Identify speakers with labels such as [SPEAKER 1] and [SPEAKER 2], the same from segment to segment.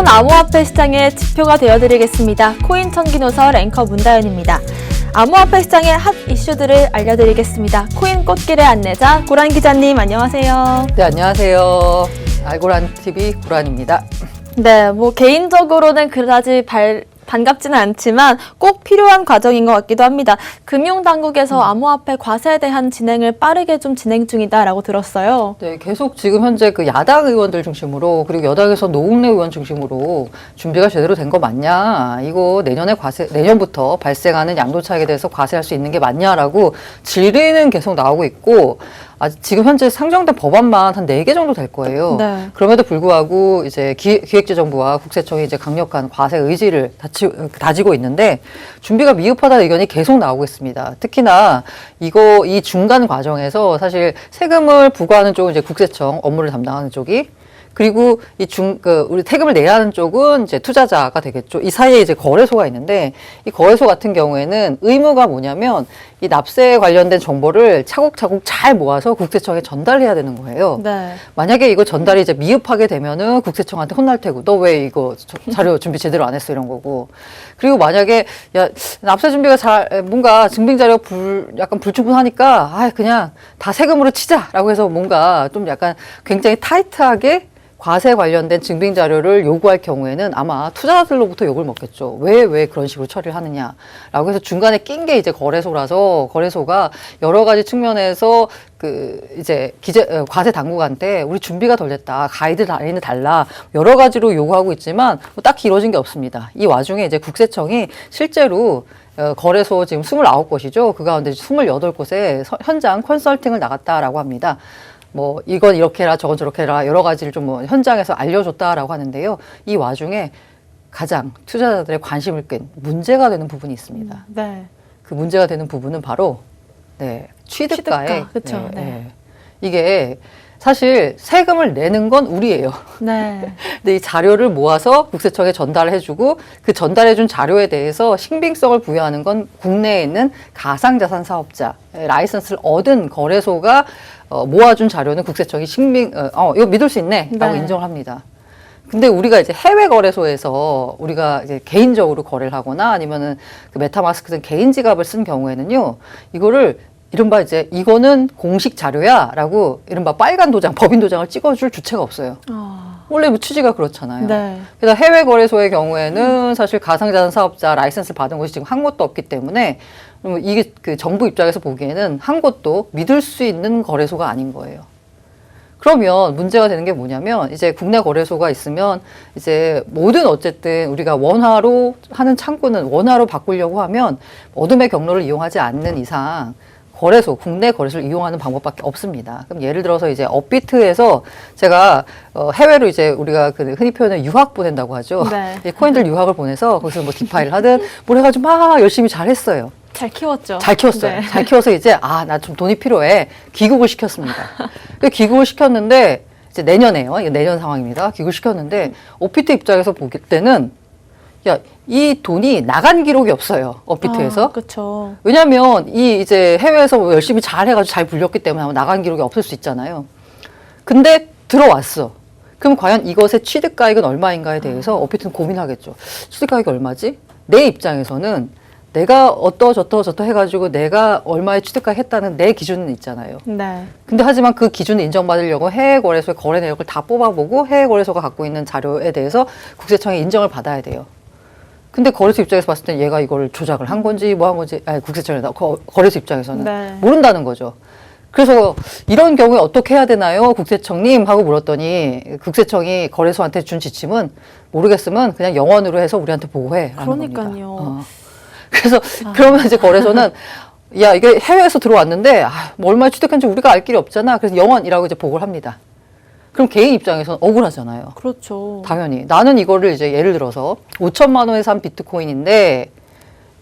[SPEAKER 1] 뜨거운 암호화폐 시장의 지표가 되어드리겠습니다. 코인 청기노설 앵커 문다연입니다. 암호화폐 시장의 핫 이슈들을 알려드리겠습니다. 코인 꽃길의 안내자 고란 기자님 안녕하세요.
[SPEAKER 2] 네, 안녕하세요. 알고란TV 고란입니다.
[SPEAKER 1] 네, 개인적으로는 그다지 반갑지는 않지만 꼭 필요한 과정인 것 같기도 합니다. 금융당국에서 암호화폐 과세에 대한 진행을 빠르게 좀 진행 중이다라고 들었어요.
[SPEAKER 2] 네, 계속 지금 현재 그 야당 의원들 중심으로 그리고 여당에서 노웅래 의원 중심으로 준비가 제대로 된 거 맞냐? 이거 내년부터 발생하는 양도 차익에 대해서 과세할 수 있는 게 맞냐라고 질의는 계속 나오고 있고 지금 현재 상정된 법안만 한 4개 정도 될 거예요.
[SPEAKER 1] 네.
[SPEAKER 2] 그럼에도 불구하고 이제 기획재정부와 국세청이 이제 강력한 과세 의지를 다지고 있는데 준비가 미흡하다는 의견이 계속 나오고 있습니다. 특히나 이 중간 과정에서 사실 세금을 부과하는 쪽은 이제 국세청 업무를 담당하는 쪽이 그리고 우리 세금을 내야 하는 쪽은 이제 투자자가 되겠죠. 이 사이에 이제 거래소가 있는데 이 거래소 같은 경우에는 의무가 뭐냐면 이 납세에 관련된 정보를 차곡차곡 잘 모아서 국세청에 전달해야 되는 거예요.
[SPEAKER 1] 네.
[SPEAKER 2] 만약에 이거 전달이 이제 미흡하게 되면은 국세청한테 혼날 테고 너 왜 이거 자료 준비 제대로 안 했어 이런 거고. 그리고 만약에 납세 준비가 뭔가 증빙 자료 약간 불충분하니까 그냥 다 세금으로 치자라고 해서 뭔가 좀 약간 굉장히 타이트하게 과세 관련된 증빙 자료를 요구할 경우에는 아마 투자자들로부터 욕을 먹겠죠. 왜 그런 식으로 처리를 하느냐라고 해서 중간에 낀 게 이제 거래소라서 거래소가 여러 가지 측면에서 과세 당국한테 우리 준비가 덜 됐다. 가이드라인을 달라. 여러 가지로 요구하고 있지만 딱히 이루어진 게 없습니다. 이 와중에 이제 국세청이 실제로 거래소 지금 29곳이죠. 그 가운데 28곳에 현장 컨설팅을 나갔다라고 합니다. 이건 이렇게 해라, 저건 저렇게 해라, 여러 가지를 좀 현장에서 알려줬다라고 하는데요. 이 와중에 가장 투자자들의 관심을 끈 문제가 되는 부분이 있습니다.
[SPEAKER 1] 네.
[SPEAKER 2] 그 문제가 되는 부분은 바로, 취득가에.
[SPEAKER 1] 그렇죠. 네.
[SPEAKER 2] 이게 사실 세금을 내는 건 우리예요.
[SPEAKER 1] 네.
[SPEAKER 2] 근데 이 자료를 모아서 국세청에 전달해주고 그 전달해준 자료에 대해서 신빙성을 부여하는 건 국내에 있는 가상자산 사업자, 라이선스를 얻은 거래소가 모아준 자료는 국세청이 이거 믿을 수 있네 라고 인정을 합니다. 근데 우리가 이제 해외 거래소에서 우리가 이제 개인적으로 거래를 하거나 아니면은 그 메타마스크 등 개인 지갑을 쓴 경우에는요, 이른바 이거는 공식 자료야 라고 이른바 빨간 도장, 법인 도장을 찍어줄 주체가 없어요. 원래 취지가 그렇잖아요.
[SPEAKER 1] 네.
[SPEAKER 2] 그래서 해외 거래소의 경우에는 사실 가상자산 사업자 라이선스를 받은 곳이 지금 한 곳도 없기 때문에 이게 그 정부 입장에서 보기에는 한 곳도 믿을 수 있는 거래소가 아닌 거예요. 그러면 문제가 되는 게 뭐냐면 이제 국내 거래소가 있으면 이제 어쨌든 우리가 원화로 하는 창구는 원화로 바꾸려고 하면 어둠의 경로를 이용하지 않는 이상 국내 거래소를 이용하는 방법밖에 없습니다. 그럼 예를 들어서 이제 업비트에서 제가 해외로 이제 우리가 흔히 표현을 유학 보낸다고 하죠.
[SPEAKER 1] 네.
[SPEAKER 2] 코인들 유학을 보내서 거기서 디파이를 하든 해가지고 막 열심히 잘 했어요.
[SPEAKER 1] 잘 키웠죠.
[SPEAKER 2] 잘 키웠어요.
[SPEAKER 1] 네.
[SPEAKER 2] 잘 키워서 이제 나 좀 돈이 필요해. 귀국을 시켰습니다. 귀국을 시켰는데 이제 내년에요. 이게 내년 상황입니다. 귀국을 시켰는데 업비트 입장에서 볼 때는 이 돈이 나간 기록이 없어요. 업비트에서.
[SPEAKER 1] 그렇죠.
[SPEAKER 2] 왜냐하면 이제 해외에서 열심히 잘 해가지고 잘 불렸기 때문에 아마 나간 기록이 없을 수 있잖아요. 근데 들어왔어. 그럼 과연 이것의 취득가액은 얼마인가에 대해서 업비트는 고민하겠죠. 취득가액이 얼마지? 내 입장에서는 내가 저떠 해가지고 내가 얼마의 취득가액 했다는 내 기준은 있잖아요.
[SPEAKER 1] 네.
[SPEAKER 2] 근데 하지만 그 기준을 인정받으려고 해외 거래소의 거래 내역을 다 뽑아보고 해외 거래소가 갖고 있는 자료에 대해서 국세청의 인정을 받아야 돼요. 근데 거래소 입장에서 봤을 때 얘가 이걸 조작을 한 건지 한 건지 국세청이다. 거래소 입장에서는 모른다는 거죠. 그래서 이런 경우에 어떻게 해야 되나요? 국세청님 하고 물었더니 국세청이 거래소한테 준 지침은 모르겠으면 그냥 영원으로 해서 우리한테 보고해.
[SPEAKER 1] 그러니까요.
[SPEAKER 2] 그래서 그러면 이제 거래소는 이게 해외에서 들어왔는데 얼마에 취득했는지 우리가 알 길이 없잖아. 그래서 영원이라고 이제 보고를 합니다. 그럼 개인 입장에서는 억울하잖아요.
[SPEAKER 1] 그렇죠.
[SPEAKER 2] 당연히. 나는 이거를 이제 예를 들어서 5천만 원에 산 비트코인인데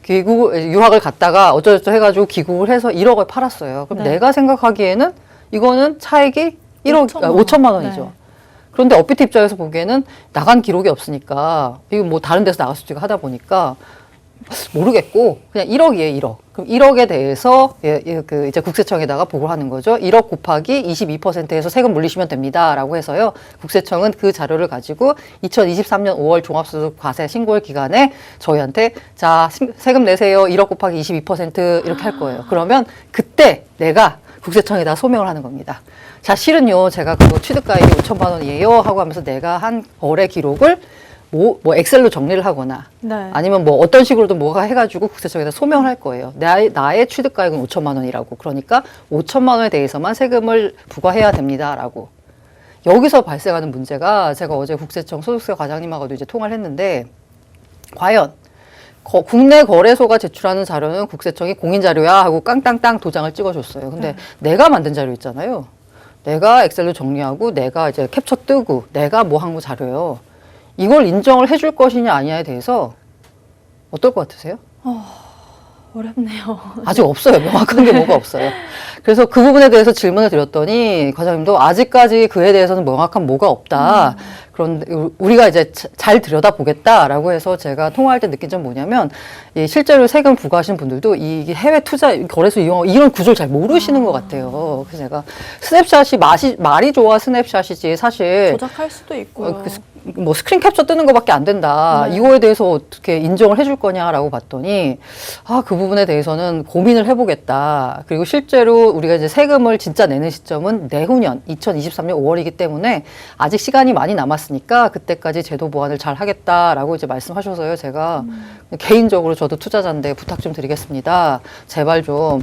[SPEAKER 2] 유학을 갔다가 어쩌저쩌 해가지고 귀국을 해서 1억을 팔았어요. 그럼 내가 생각하기에는 이거는 차익이 5천만 원이죠. 네. 그런데 업비트 입장에서 보기에는 나간 기록이 없으니까 이거 다른 데서 나갈 수도 있고 하다 보니까 모르겠고 그냥 1억이에요, 1억. 그럼 1억에 대해서 이제 국세청에다가 보고를 하는 거죠. 1억 곱하기 22%에서 세금 물리시면 됩니다라고 해서요. 국세청은 그 자료를 가지고 2023년 5월 종합소득 과세 신고일 기간에 저희한테 자, 세금 내세요. 1억 곱하기 22% 이렇게 할 거예요. 그러면 그때 내가 국세청에다 소명을 하는 겁니다. 자, 실은요, 제가 그거 취득가액이 5천만 원이에요 하고 하면서 내가 한 거래 기록을 뭐 엑셀로 정리를 하거나
[SPEAKER 1] 네.
[SPEAKER 2] 아니면 뭐 어떤 식으로든 뭐가 해가지고 국세청에다 소명을 할 거예요. 나의 취득가액은 5천만 원이라고. 그러니까 5천만 원에 대해서만 세금을 부과해야 됩니다라고. 여기서 발생하는 문제가 제가 어제 국세청 소득세 과장님하고도 이제 통화를 했는데 과연 국내 거래소가 제출하는 자료는 국세청이 공인 자료야 하고 깡땅땅 도장을 찍어줬어요. 근데 내가 만든 자료 있잖아요. 내가 엑셀로 정리하고 내가 이제 캡처 뜨고 내가 뭐 한 거 자료요. 이걸 인정을 해줄 것이냐 아니냐에 대해서 어떨 것 같으세요?
[SPEAKER 1] 어렵네요.
[SPEAKER 2] 아직 없어요. 명확한 게 뭐가 없어요. 그래서 그 부분에 대해서 질문을 드렸더니 과장님도 아직까지 그에 대해서는 명확한 뭐가 없다. 그런데 우리가 이제 잘 들여다보겠다라고 해서 제가 통화할 때 느낀 점 뭐냐면 실제로 세금 부과하시는 분들도 이 해외 투자 거래소 이용 이런 구조를 잘 모르시는 것 같아요. 그래서 제가 스냅샷이 말이 좋아 스냅샷이지 사실
[SPEAKER 1] 조작할 수도 있고요.
[SPEAKER 2] 뭐 스크린 캡처 뜨는 것밖에 안 된다.
[SPEAKER 1] 네.
[SPEAKER 2] 이거에 대해서 어떻게 인정을 해줄 거냐라고 봤더니 그 부분에 대해서는 고민을 해보겠다. 그리고 실제로 우리가 이제 세금을 진짜 내는 시점은 내후년 2023년 5월이기 때문에 아직 시간이 많이 남았으니까 그때까지 제도 보완을 잘 하겠다라고 이제 말씀하셔서요. 제가 개인적으로 저도 투자자인데 부탁 좀 드리겠습니다. 제발 좀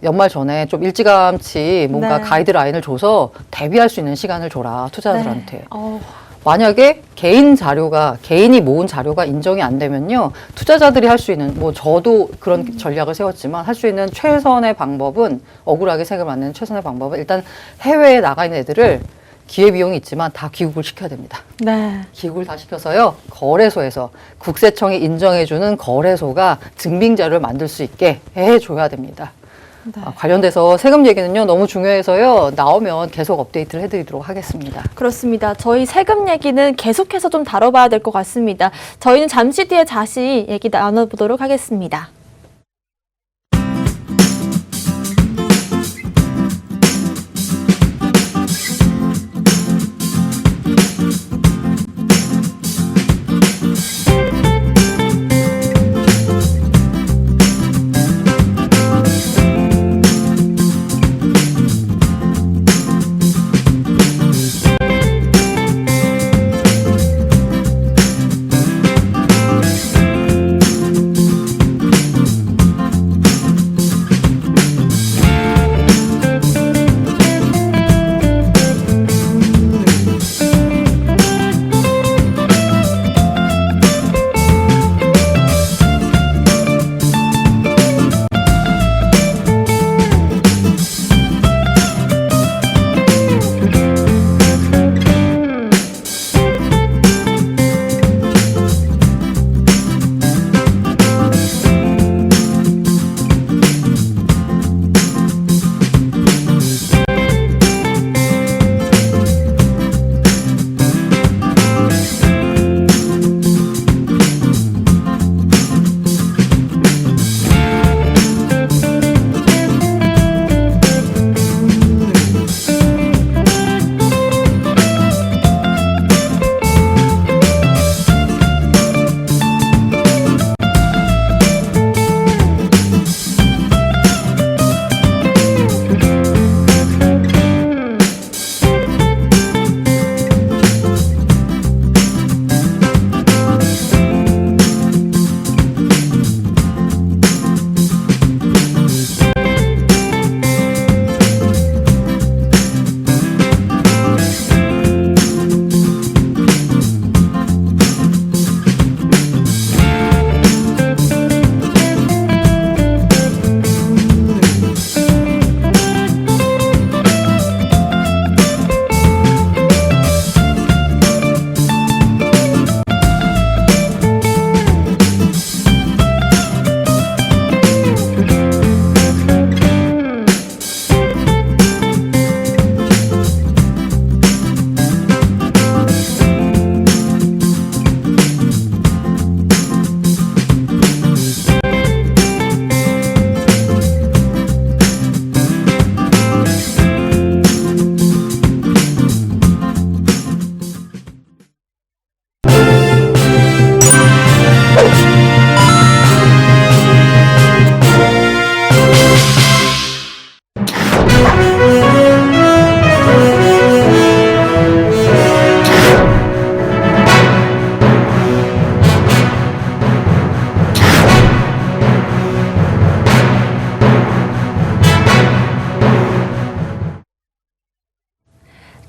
[SPEAKER 2] 연말 전에 좀 일찌감치 뭔가
[SPEAKER 1] 네.
[SPEAKER 2] 가이드라인을 줘서 대비할 수 있는 시간을 줘라 투자자들한테.
[SPEAKER 1] 네.
[SPEAKER 2] 만약에 개인이 모은 자료가 인정이 안 되면요, 투자자들이 할 수 있는, 뭐 저도 그런 전략을 세웠지만 할 수 있는 최선의 방법은, 억울하게 세금을 안 내는 최선의 방법은 일단 해외에 나가 있는 애들을 기회비용이 있지만 다 귀국을 시켜야 됩니다.
[SPEAKER 1] 네.
[SPEAKER 2] 귀국을 다 시켜서요, 거래소에서 국세청이 인정해주는 거래소가 증빙자료를 만들 수 있게 해줘야 됩니다.
[SPEAKER 1] 네.
[SPEAKER 2] 관련돼서 세금 얘기는요, 너무 중요해서요, 나오면 계속 업데이트를 해드리도록 하겠습니다.
[SPEAKER 1] 그렇습니다. 저희 세금 얘기는 계속해서 좀 다뤄봐야 될 것 같습니다. 저희는 잠시 뒤에 다시 얘기 나눠보도록 하겠습니다.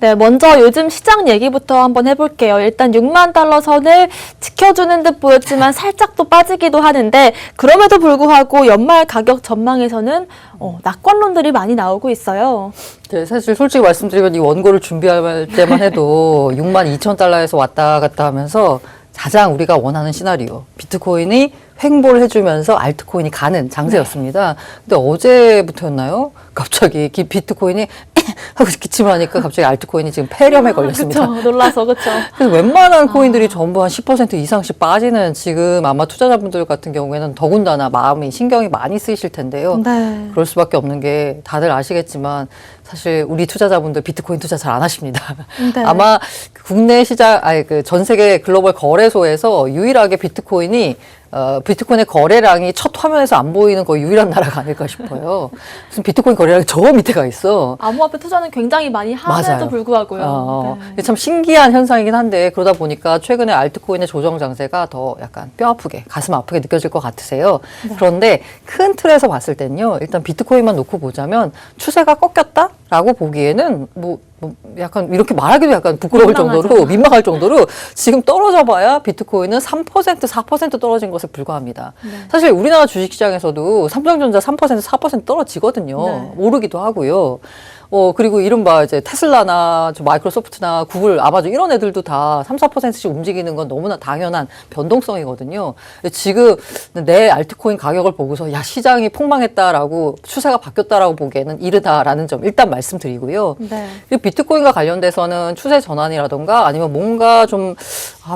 [SPEAKER 1] 네, 먼저 요즘 시장 얘기부터 한번 해볼게요. 일단 6만 달러 선을 지켜주는 듯 보였지만 살짝 또 빠지기도 하는데 그럼에도 불구하고 연말 가격 전망에서는 낙관론들이 많이 나오고 있어요.
[SPEAKER 2] 네, 사실 솔직히 말씀드리면 이 원고를 준비할 때만 해도 6만 2천 달러에서 왔다 갔다 하면서 가장 우리가 원하는 시나리오, 비트코인이 횡보를 해주면서 알트코인이 가는 장세였습니다. 근데 어제부터였나요? 갑자기 비트코인이 하고 기침을 하니까 갑자기 알트코인이 지금 폐렴에 걸렸습니다.
[SPEAKER 1] 그렇죠. 놀라서 그렇죠.
[SPEAKER 2] 그래서 웬만한 코인들이 전부 한 10% 이상씩 빠지는 지금 아마 투자자분들 같은 경우에는 더군다나 마음이 신경이 많이 쓰이실 텐데요.
[SPEAKER 1] 네.
[SPEAKER 2] 그럴 수밖에 없는 게 다들 아시겠지만 사실 우리 투자자분들 비트코인 투자 잘 안 하십니다.
[SPEAKER 1] 네.
[SPEAKER 2] 아마 국내 시장, 그 전 세계 글로벌 거래소에서 유일하게 비트코인의 거래량이 첫 화면에서 안 보이는 거의 유일한 나라가 아닐까 싶어요. 무슨 비트코인 거래량이 저 밑에 가 있어.
[SPEAKER 1] 암호화폐 투자는 굉장히 많이 하는데도
[SPEAKER 2] 맞아요.
[SPEAKER 1] 불구하고요. 네.
[SPEAKER 2] 참 신기한 현상이긴 한데 그러다 보니까 최근에 알트코인의 조정 장세가 더 약간 뼈 아프게 가슴 아프게 느껴질 것 같으세요.
[SPEAKER 1] 네. 그런데
[SPEAKER 2] 그런데 큰 틀에서 봤을 때는요. 일단 비트코인만 놓고 보자면 추세가 꺾였다라고 보기에는 뭐 약간 이렇게 말하기도 약간 부끄러울
[SPEAKER 1] 민망하죠.
[SPEAKER 2] 정도로 민망할 정도로 지금 떨어져 봐야 비트코인은 3% 4% 떨어진 것에 불과합니다.
[SPEAKER 1] 네.
[SPEAKER 2] 사실 우리나라 주식시장에서도 삼성전자 3% 4% 떨어지거든요.
[SPEAKER 1] 네.
[SPEAKER 2] 오르기도 하고요. 그리고 이른바 이제 테슬라나 마이크로소프트나 구글, 아마존 이런 애들도 다 3, 4%씩 움직이는 건 너무나 당연한 변동성이거든요. 지금 내 알트코인 가격을 보고서 야, 시장이 폭망했다라고 추세가 바뀌었다라고 보기에는 이르다라는 점 일단 말씀드리고요.
[SPEAKER 1] 네.
[SPEAKER 2] 그리고 비트코인과 관련돼서는 추세 전환이라던가 아니면 뭔가 좀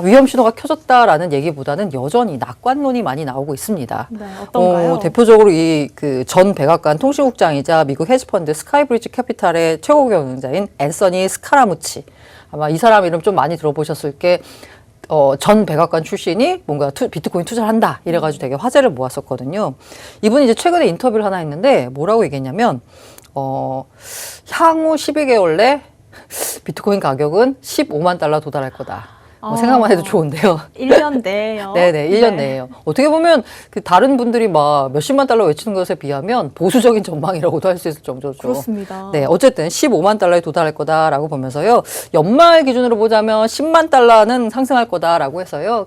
[SPEAKER 2] 위험 신호가 켜졌다라는 얘기보다는 여전히 낙관론이 많이 나오고 있습니다.
[SPEAKER 1] 네, 어떤가요?
[SPEAKER 2] 대표적으로 이 전 백악관 통신국장이자 미국 헤지펀드 스카이브리지 캐피탈의 최고 경영자인 앤서니 스카라무치. 아마 이 사람 이름 좀 많이 들어보셨을 게 전 백악관 출신이 뭔가 비트코인 투자를 한다 이래가지고 되게 화제를 모았었거든요. 이분이 이제 최근에 인터뷰를 하나 했는데 뭐라고 얘기했냐면 향후 12개월 내 비트코인 가격은 15만 달러 도달할 거다. 생각만 해도 좋은데요.
[SPEAKER 1] 1년 내에요.
[SPEAKER 2] 네네, 1년 내에요. 어떻게 보면 그 다른 분들이 막 몇십만 달러 외치는 것에 비하면 보수적인 전망이라고도 할 수 있을 정도죠.
[SPEAKER 1] 그렇습니다.
[SPEAKER 2] 네, 어쨌든 15만 달러에 도달할 거다라고 보면서요. 연말 기준으로 보자면 10만 달러는 상승할 거다라고 해서요.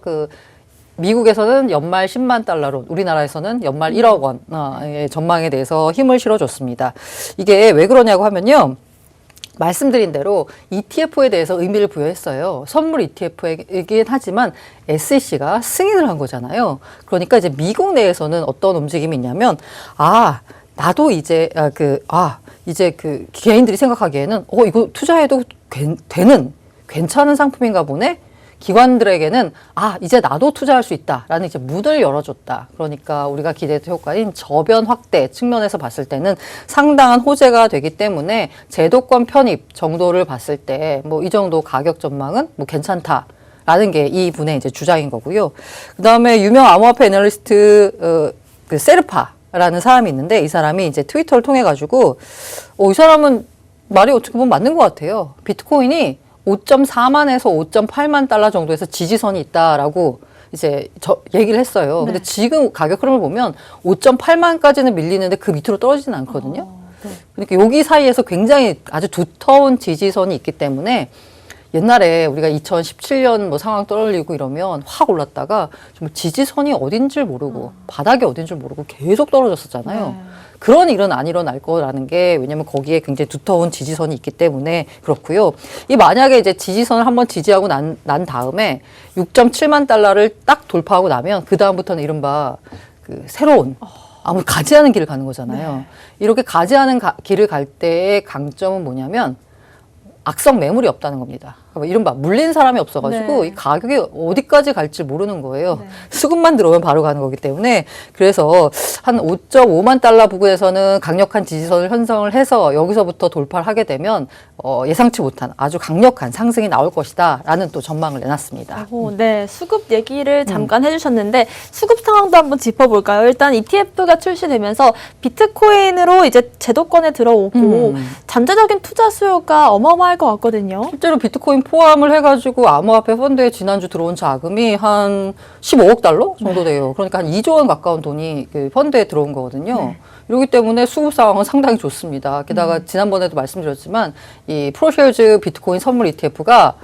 [SPEAKER 2] 미국에서는 연말 10만 달러로, 우리나라에서는 연말 1억 원의 전망에 대해서 힘을 실어줬습니다. 이게 왜 그러냐고 하면요. 말씀드린 대로 ETF에 대해서 의미를 부여했어요. 선물 ETF이긴 하지만 SEC가 승인을 한 거잖아요. 그러니까 이제 미국 내에서는 어떤 움직임이 있냐면, 나도 이제, 이제 개인들이 생각하기에는, 이거 투자해도 되는, 괜찮은 상품인가 보네? 기관들에게는 이제 나도 투자할 수 있다라는 이제 문을 열어줬다. 그러니까 우리가 기대했던 효과인 저변 확대 측면에서 봤을 때는 상당한 호재가 되기 때문에 제도권 편입 정도를 봤을 때 뭐 이 정도 가격 전망은 뭐 괜찮다라는 게 이 분의 이제 주장인 거고요. 그 다음에 유명 암호화폐 애널리스트 세르파라는 사람이 있는데 이 사람이 이제 트위터를 통해 가지고 이 사람은 말이 어떻게 보면 맞는 것 같아요. 비트코인이 5.4만에서 5.8만 달러 정도에서 지지선이 있다라고 이제 얘기를 했어요. 근데 지금 가격 흐름을 보면 5.8만까지는 밀리는데 그 밑으로 떨어지지는 않거든요.
[SPEAKER 1] 네.
[SPEAKER 2] 그러니까 여기 사이에서 굉장히 아주 두터운 지지선이 있기 때문에 옛날에 우리가 2017년 뭐 상황 떠올리고 이러면 확 올랐다가 좀 지지선이 어딘지 모르고 바닥이 어딘지 모르고 계속 떨어졌었잖아요.
[SPEAKER 1] 네.
[SPEAKER 2] 그런 일은 안 일어날 거라는 게 왜냐면 거기에 굉장히 두터운 지지선이 있기 때문에 그렇고요. 이 만약에 이제 지지선을 한번 지지하고 난 다음에 6.7만 달러를 딱 돌파하고 나면 그 다음부터는 이른바 새로운 아무 가지 않은 길을 가는 거잖아요.
[SPEAKER 1] 네.
[SPEAKER 2] 이렇게 가지 않은 길을 갈 때의 강점은 뭐냐면 악성 매물이 없다는 겁니다. 이른바 물린 사람이 없어가지고
[SPEAKER 1] 네.
[SPEAKER 2] 이 가격이 어디까지 갈지 모르는 거예요.
[SPEAKER 1] 네.
[SPEAKER 2] 수급만 들어오면 바로 가는 거기 때문에 그래서 한 5.5만 달러 부근에서는 강력한 지지선을 형성을 해서 여기서부터 돌파를 하게 되면 예상치 못한 아주 강력한 상승이 나올 것이다 라는 또 전망을 내놨습니다.
[SPEAKER 1] 네, 수급 얘기를 잠깐 해주셨는데 수급 상황도 한번 짚어볼까요? 일단 ETF가 출시되면서 비트코인으로 이제 제도권에 들어오고 잠재적인 투자 수요가 어마어마할 것 같거든요.
[SPEAKER 2] 실제로 비트코인 비트코인 포함을 해가지고 암호화폐 펀드에 지난주 들어온 자금이 한 15억 달러 정도 돼요. 그러니까 한 2조 원 가까운 돈이 그 펀드에 들어온 거거든요.
[SPEAKER 1] 네.
[SPEAKER 2] 이렇기 때문에 수급 상황은 상당히 좋습니다. 게다가 지난번에도 말씀드렸지만 이 프로쉐어즈 비트코인 선물 ETF가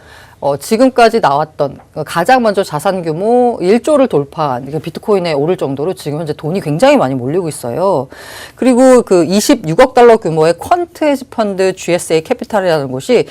[SPEAKER 2] 지금까지 나왔던 가장 먼저 자산 규모 1조를 돌파한 비트코인에 오를 정도로 지금 현재 돈이 굉장히 많이 몰리고 있어요. 그리고 그 26억 달러 규모의 퀀트 헤지 펀드 GSA 캐피탈이라는 곳이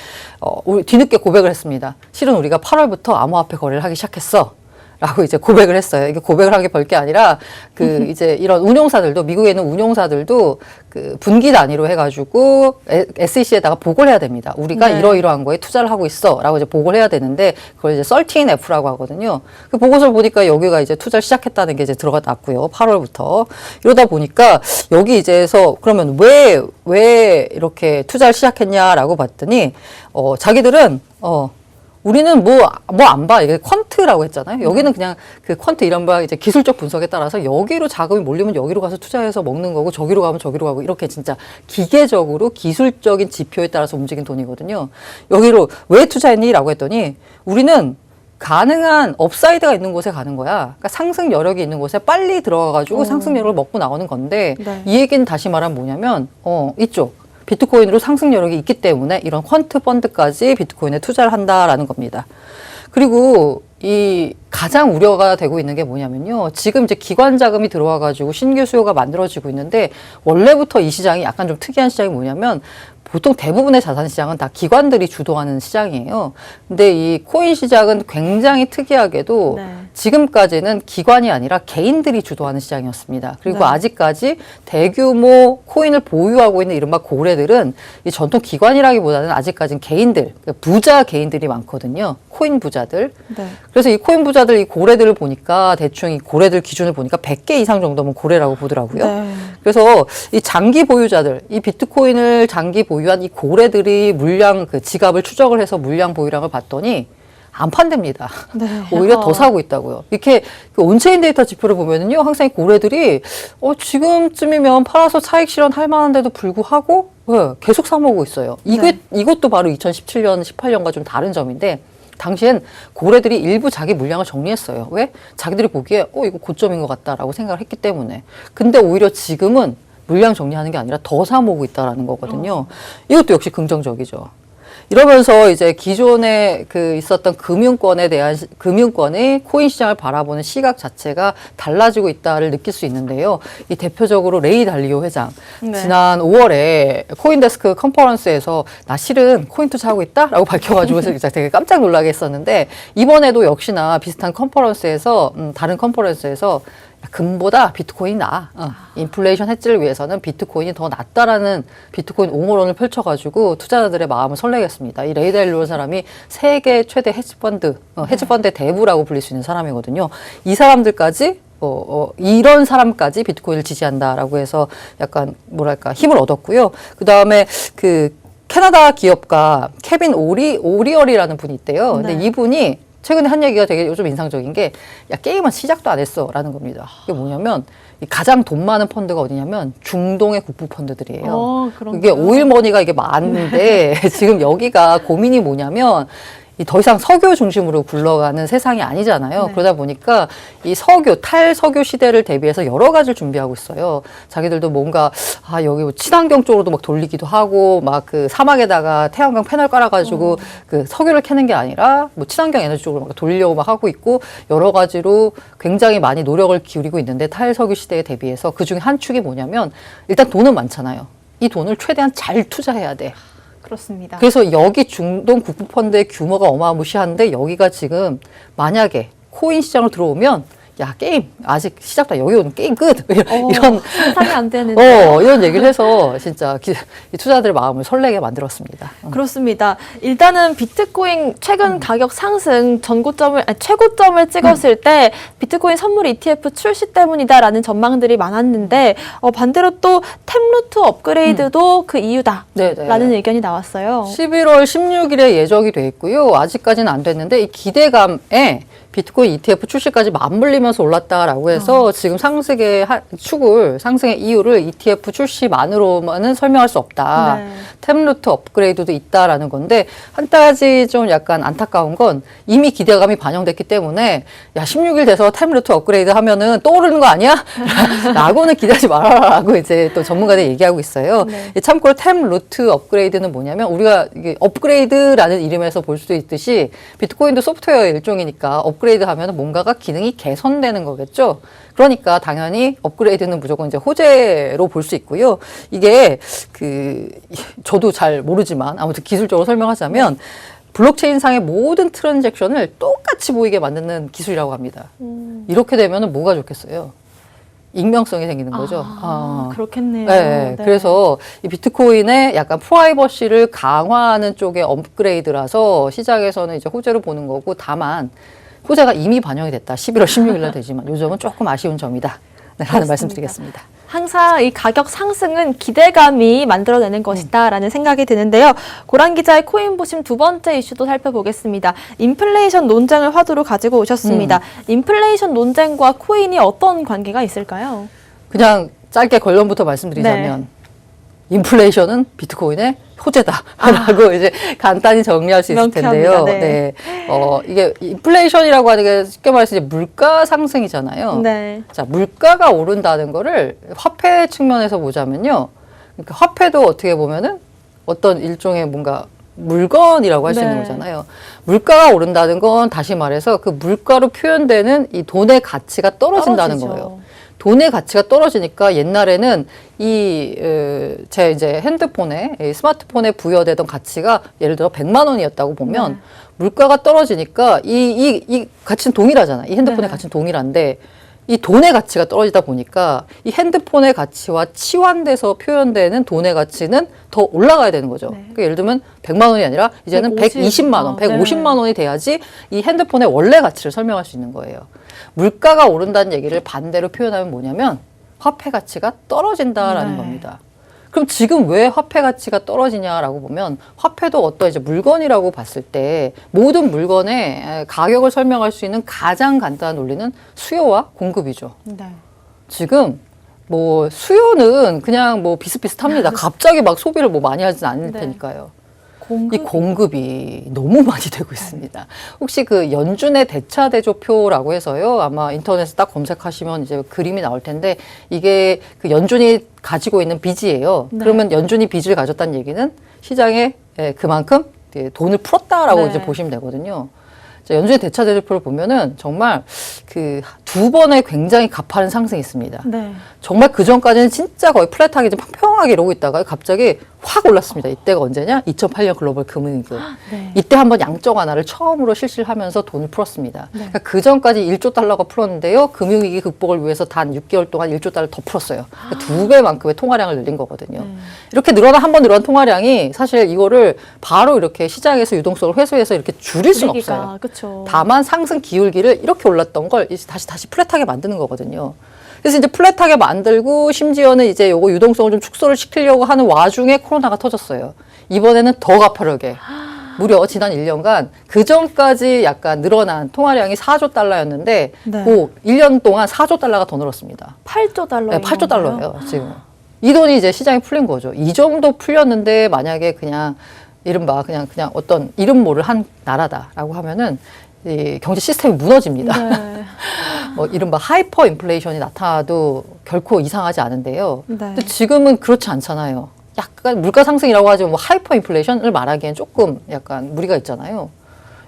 [SPEAKER 2] 우리 뒤늦게 고백을 했습니다. 실은 우리가 8월부터 암호화폐 거래를 하기 시작했어. 라고 이제 고백을 했어요. 이게 고백을 한 게 별게 아니라 그 이제 이런 운용사들도 미국에 있는 운용사들도 그 분기 단위로 해가지고 SEC에다가 보고를 해야 됩니다. 우리가
[SPEAKER 1] 네.
[SPEAKER 2] 이러이러한 거에 투자를 하고 있어라고 이제 보고를 해야 되는데 그걸 이제 13F라고 하거든요. 그 보고서를 보니까 여기가 이제 투자를 시작했다는 게 이제 들어가 났고요. 8월부터 이러다 보니까 여기 이제서 그러면 왜 이렇게 투자를 시작했냐라고 봤더니 자기들은 우리는 뭐 안 봐. 이게 퀀트라고 했잖아요. 여기는 그냥 그 퀀트 이른바 이제 기술적 분석에 따라서 여기로 자금이 몰리면 여기로 가서 투자해서 먹는 거고 저기로 가면 저기로 가고 이렇게 진짜 기계적으로 기술적인 지표에 따라서 움직인 돈이거든요. 여기로 왜 투자했니?라고 했더니 우리는 가능한 업사이드가 있는 곳에 가는 거야. 그러니까 상승 여력이 있는 곳에 빨리 들어가가지고 상승 여력을 먹고 나오는 건데
[SPEAKER 1] 네.
[SPEAKER 2] 이 얘기는 다시 말하면 뭐냐면 이쪽. 비트코인으로 상승 여력이 있기 때문에 이런 퀀트 펀드까지 비트코인에 투자를 한다라는 겁니다. 그리고 이 가장 우려가 되고 있는 게 뭐냐면요. 지금 이제 기관 자금이 들어와가지고 신규 수요가 만들어지고 있는데 원래부터 이 시장이 약간 좀 특이한 시장이 뭐냐면 보통 대부분의 자산 시장은 다 기관들이 주도하는 시장이에요. 근데 이 코인 시장은 굉장히 특이하게도
[SPEAKER 1] 네.
[SPEAKER 2] 지금까지는 기관이 아니라 개인들이 주도하는 시장이었습니다. 그리고
[SPEAKER 1] 네.
[SPEAKER 2] 아직까지 대규모 코인을 보유하고 있는 이른바 고래들은 이 전통 기관이라기보다는 아직까지는 개인들, 부자 개인들이 많거든요. 코인 부자들.
[SPEAKER 1] 네.
[SPEAKER 2] 그래서 이 코인 부자들, 이 고래들을 보니까 대충 이 고래들 기준을 보니까 100개 이상 정도면 고래라고 보더라고요.
[SPEAKER 1] 네.
[SPEAKER 2] 그래서 이 장기 보유자들, 이 비트코인을 장기 보유한 이 고래들이 물량, 그 지갑을 추적을 해서 물량 보유량을 봤더니 안 판답니다.
[SPEAKER 1] 네.
[SPEAKER 2] 오히려 더 사고 있다고요. 이렇게 그 온체인 데이터 지표를 보면은요, 항상 이 고래들이 지금쯤이면 팔아서 차익 실현할 만한데도 불구하고 계속 사 먹고 있어요. 이것도 바로 2017년, 18년과 좀 다른 점인데. 당시엔 고래들이 일부 자기 물량을 정리했어요. 왜? 자기들이 보기에 이거 고점인 것 같다라고 생각을 했기 때문에. 근데 오히려 지금은 물량 정리하는 게 아니라 더 사 모으고 있다라는 거거든요. 이것도 역시 긍정적이죠. 이러면서 이제 기존에 그 있었던 금융권의 코인 시장을 바라보는 시각 자체가 달라지고 있다를 느낄 수 있는데요. 이 대표적으로 레이 달리오 회장.
[SPEAKER 1] 네.
[SPEAKER 2] 지난 5월에 코인데스크 컨퍼런스에서 나 실은 코인 투자하고 있다라고 밝혀가지고 진짜 되게 깜짝 놀라게 했었는데 이번에도 역시나 비슷한 컨퍼런스에서 다른 컨퍼런스에서 금보다 비트코인이 나아. 인플레이션 해지를 위해서는 비트코인이 더 낫다라는 비트코인 옹호론을 펼쳐가지고 투자자들의 마음을 설레게 했습니다. 이 레이 달리오 사람이 세계 최대 헤지펀드의 대부라고 불릴 수 있는 사람이거든요. 이 사람들까지 이런 사람까지 비트코인을 지지한다라고 해서 약간 뭐랄까 힘을 얻었고요. 그 다음에 그 캐나다 기업가 케빈 오리얼이라는 분이 있대요. 근데
[SPEAKER 1] 네.
[SPEAKER 2] 이분이 최근에 한 얘기가 되게 요즘 인상적인 게, 야, 게임은 시작도 안 했어. 라는 겁니다. 이게 뭐냐면, 이 가장 돈 많은 펀드가 어디냐면, 중동의 국부 펀드들이에요.
[SPEAKER 1] 그런가요?
[SPEAKER 2] 이게 오일머니가 이게 많은데, 지금 여기가 고민이 뭐냐면, 더 이상 석유 중심으로 굴러가는 세상이 아니잖아요.
[SPEAKER 1] 네.
[SPEAKER 2] 그러다 보니까 이 탈석유 시대를 대비해서 여러 가지를 준비하고 있어요. 자기들도 뭔가 여기 뭐 친환경 쪽으로도 막 돌리기도 하고 막 그 사막에다가 태양광 패널 깔아가지고 그 석유를 캐는 게 아니라 뭐 친환경 에너지 쪽으로 막 돌리려고 막 하고 있고 여러 가지로 굉장히 많이 노력을 기울이고 있는데 탈석유 시대에 대비해서 그 중에 한 축이 뭐냐면 일단 돈은 많잖아요. 이 돈을 최대한 잘 투자해야 돼.
[SPEAKER 1] 그렇습니다.
[SPEAKER 2] 그래서 여기 중동 국부펀드의 규모가 어마무시한데 여기가 지금 만약에 코인 시장으로 들어오면 야, 게임 아직 시작도 여기 오는 게임 끝 이런
[SPEAKER 1] 상상이 안 되는.
[SPEAKER 2] 이런 얘기를 해서 진짜 이 투자들의 마음을 설레게 만들었습니다.
[SPEAKER 1] 그렇습니다. 일단은 비트코인 최근 가격 상승 최고점을 찍었을 때 비트코인 선물 ETF 출시 때문이다라는 전망들이 많았는데 반대로 또 템루트 업그레이드도 그 이유다라는
[SPEAKER 2] 네네.
[SPEAKER 1] 의견이 나왔어요.
[SPEAKER 2] 11월 16일에 예정이 돼 있고요. 아직까지는 안 됐는데 이 기대감에 비트코인 ETF 출시까지 맞물리면서 올랐다라고 해서 지금 상승의 상승의 이유를 ETF 출시만으로만은 설명할 수 없다.
[SPEAKER 1] 네.
[SPEAKER 2] 템루트 업그레이드도 있다라는 건데 한 가지 좀 약간 안타까운 건 이미 기대감이 반영됐기 때문에 야 16일 돼서 템루트 업그레이드 하면은 또 오르는 거 아니야? 라고는 기대하지 말아라라고 이제 또 전문가들이 얘기하고 있어요.
[SPEAKER 1] 네.
[SPEAKER 2] 참고로 템루트 업그레이드는 뭐냐면 우리가 이게 업그레이드라는 이름에서 볼 수도 있듯이 비트코인도 소프트웨어 일종이니까 업그레이드 하면 뭔가가 기능이 개선되는 거겠죠. 그러니까 당연히 업그레이드는 무조건 이제 호재로 볼 수 있고요. 이게 저도 잘 모르지만 아무튼 기술적으로 설명하자면 블록체인 상의 모든 트랜잭션을 똑같이 보이게 만드는 기술이라고 합니다. 이렇게 되면 뭐가 좋겠어요? 익명성이 생기는 거죠.
[SPEAKER 1] 그렇겠네요.
[SPEAKER 2] 네,
[SPEAKER 1] 네.
[SPEAKER 2] 그래서 이 비트코인의 약간 프라이버시를 강화하는 쪽의 업그레이드라서 시장에서는 이제 호재로 보는 거고, 다만 호재가 이미 반영이 됐다. 11월 16일 날 되지만 요 점은 조금 아쉬운 점이다. 네, 라는 말씀 드리겠습니다.
[SPEAKER 1] 항상 이 가격 상승은 기대감이 만들어내는 것이다라는 생각이 드는데요. 고란 기자의 코인 보심 두 번째 이슈도 살펴보겠습니다. 인플레이션 논쟁을 화두로 가지고 오셨습니다. 인플레이션 논쟁과 코인이 어떤 관계가 있을까요?
[SPEAKER 2] 그냥 짧게 결론부터 말씀드리자면 인플레이션은 비트코인의 호재다라고 이제 간단히 정리할 수 있을 텐데요.
[SPEAKER 1] 네.
[SPEAKER 2] 이게 인플레이션이라고 하는 게 쉽게 말해서 이제 물가 상승이잖아요.
[SPEAKER 1] 네.
[SPEAKER 2] 자, 물가가 오른다는 거를 화폐 측면에서 보자면요. 그러니까 화폐도 어떻게 보면은 어떤 일종의 뭔가 물건이라고 할 수 있는 거잖아요. 물가가 오른다는 건 다시 말해서 그 물가로 표현되는 이 돈의 가치가 떨어진다는 거예요. 돈의 가치가 떨어지니까 옛날에는 제 이제 핸드폰에, 스마트폰에 부여되던 가치가 예를 들어 100만 원이었다고 보면 물가가 떨어지니까 이 가치는 동일하잖아요. 이 핸드폰의 가치는 동일한데 이 돈의 가치가 떨어지다 보니까 이 핸드폰의 가치와 치환돼서 표현되는 돈의 가치는 더 올라가야 되는 거죠. 그러니까 예를 들면 100만 원이 아니라 이제는 120만 원, 150만 원이 돼야지 이 핸드폰의 원래 가치를 설명할 수 있는 거예요. 물가가 오른다는 얘기를 반대로 표현하면 뭐냐면 화폐 가치가 떨어진다라는 겁니다. 그럼 지금 왜 화폐 가치가 떨어지냐라고 보면 화폐도 어떤 이제 물건이라고 봤을 때 모든 물건의 가격을 설명할 수 있는 가장 간단한 논리는 수요와 공급이죠. 지금 뭐 수요는 그냥 뭐 비슷비슷합니다. 갑자기 막 소비를 뭐 많이 하진 않을 테니까요. 이 공급이 너무 많이 되고 있습니다. 혹시 그 연준의 대차대조표라고 해서요. 아마 인터넷에 딱 검색하시면 이제 그림이 나올 텐데 이게 그 연준이 가지고 있는 빚이에요. 그러면 연준이 빚을 가졌다는 얘기는 시장에 그만큼 돈을 풀었다라고 이제 보시면 되거든요. 연준의 대차대조표를 보면은 정말 그 두 번의 굉장히 가파른 상승이 있습니다. 정말 그 전까지는 진짜 거의 플랫하게 좀 평평하게 이러고 있다가 갑자기 확 올랐습니다. 이때가 언제냐? 2008년 글로벌 금융위기. 이때 한번 양적 완화를 처음으로 실시를 하면서 돈을 풀었습니다. 그러니까 그 전까지 1조 달러가 풀었는데요. 금융위기 극복을 위해서 단 6개월 동안 1조 달러 더 풀었어요. 그러니까 2배만큼의 통화량을 늘린 거거든요. 이렇게 한 번 늘어난 통화량이 사실 이거를 바로 이렇게 시장에서 유동성을 회수해서 이렇게 줄일 수는 없어요.
[SPEAKER 1] 그쵸.
[SPEAKER 2] 다만 상승 기울기를 이렇게 올랐던 걸 이제 다시 플랫하게 만드는 거거든요. 그래서 이제 플랫하게 만들고 심지어는 이제 요거 유동성을 좀 축소를 시키려고 하는 와중에 코로나가 터졌어요. 이번에는 더 가파르게. 무려 지난 1년간 그 전까지 약간 늘어난 통화량이 4조 달러였는데 그 1년 동안 4조 달러가 더 늘었습니다.
[SPEAKER 1] 8조 달러.
[SPEAKER 2] 네, 8조 달러예요, 지금. 이 돈이 이제 시장에 풀린 거죠. 이 정도 풀렸는데 만약에 그냥 이른바 그냥 어떤 이름 모를 한 나라다라고 하면은 이 경제 시스템이 무너집니다. 뭐 이른바 하이퍼 인플레이션이 나타나도 결코 이상하지 않은데요. 근데 지금은 그렇지 않잖아요. 약간 물가 상승이라고 하지만 뭐 하이퍼 인플레이션을 말하기엔 조금 약간 무리가 있잖아요.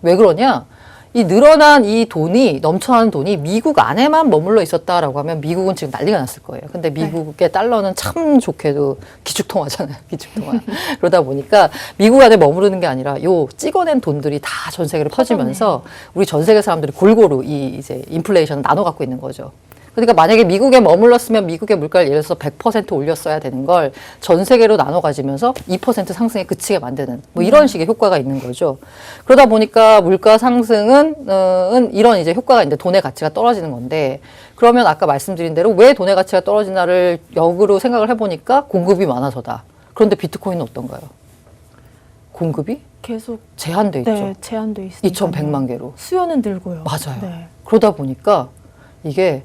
[SPEAKER 2] 왜 그러냐? 이 늘어난 이 돈이, 넘쳐나는 돈이 미국 안에만 머물러 있었다라고 하면 미국은 지금 난리가 났을 거예요. 근데 미국의 달러는 참 좋게도 기축통화잖아요. 기축통화. 그러다 보니까 미국 안에 머무르는 게 아니라 요 찍어낸 돈들이 다 전 세계로 퍼지면서 우리 전 세계 사람들이 골고루 이제 인플레이션을 나눠 갖고 있는 거죠. 그러니까 만약에 미국에 머물렀으면 미국의 물가를 예를 들어서 100% 올렸어야 되는 걸 전 세계로 나눠 가지면서 2% 상승에 그치게 만드는 뭐 이런 식의 효과가 있는 거죠. 그러다 보니까 물가 상승은 이런 이제 효과가 있는데 돈의 가치가 떨어지는 건데, 그러면 아까 말씀드린 대로 왜 돈의 가치가 떨어지나를 역으로 생각을 해보니까 공급이 많아서다. 그런데 비트코인은 어떤가요? 공급이
[SPEAKER 1] 계속
[SPEAKER 2] 제한돼 있죠.
[SPEAKER 1] 네, 제한돼 있습니다.
[SPEAKER 2] 2,100만 개로.
[SPEAKER 1] 수요는 늘고요.
[SPEAKER 2] 맞아요.
[SPEAKER 1] 네.
[SPEAKER 2] 그러다 보니까 이게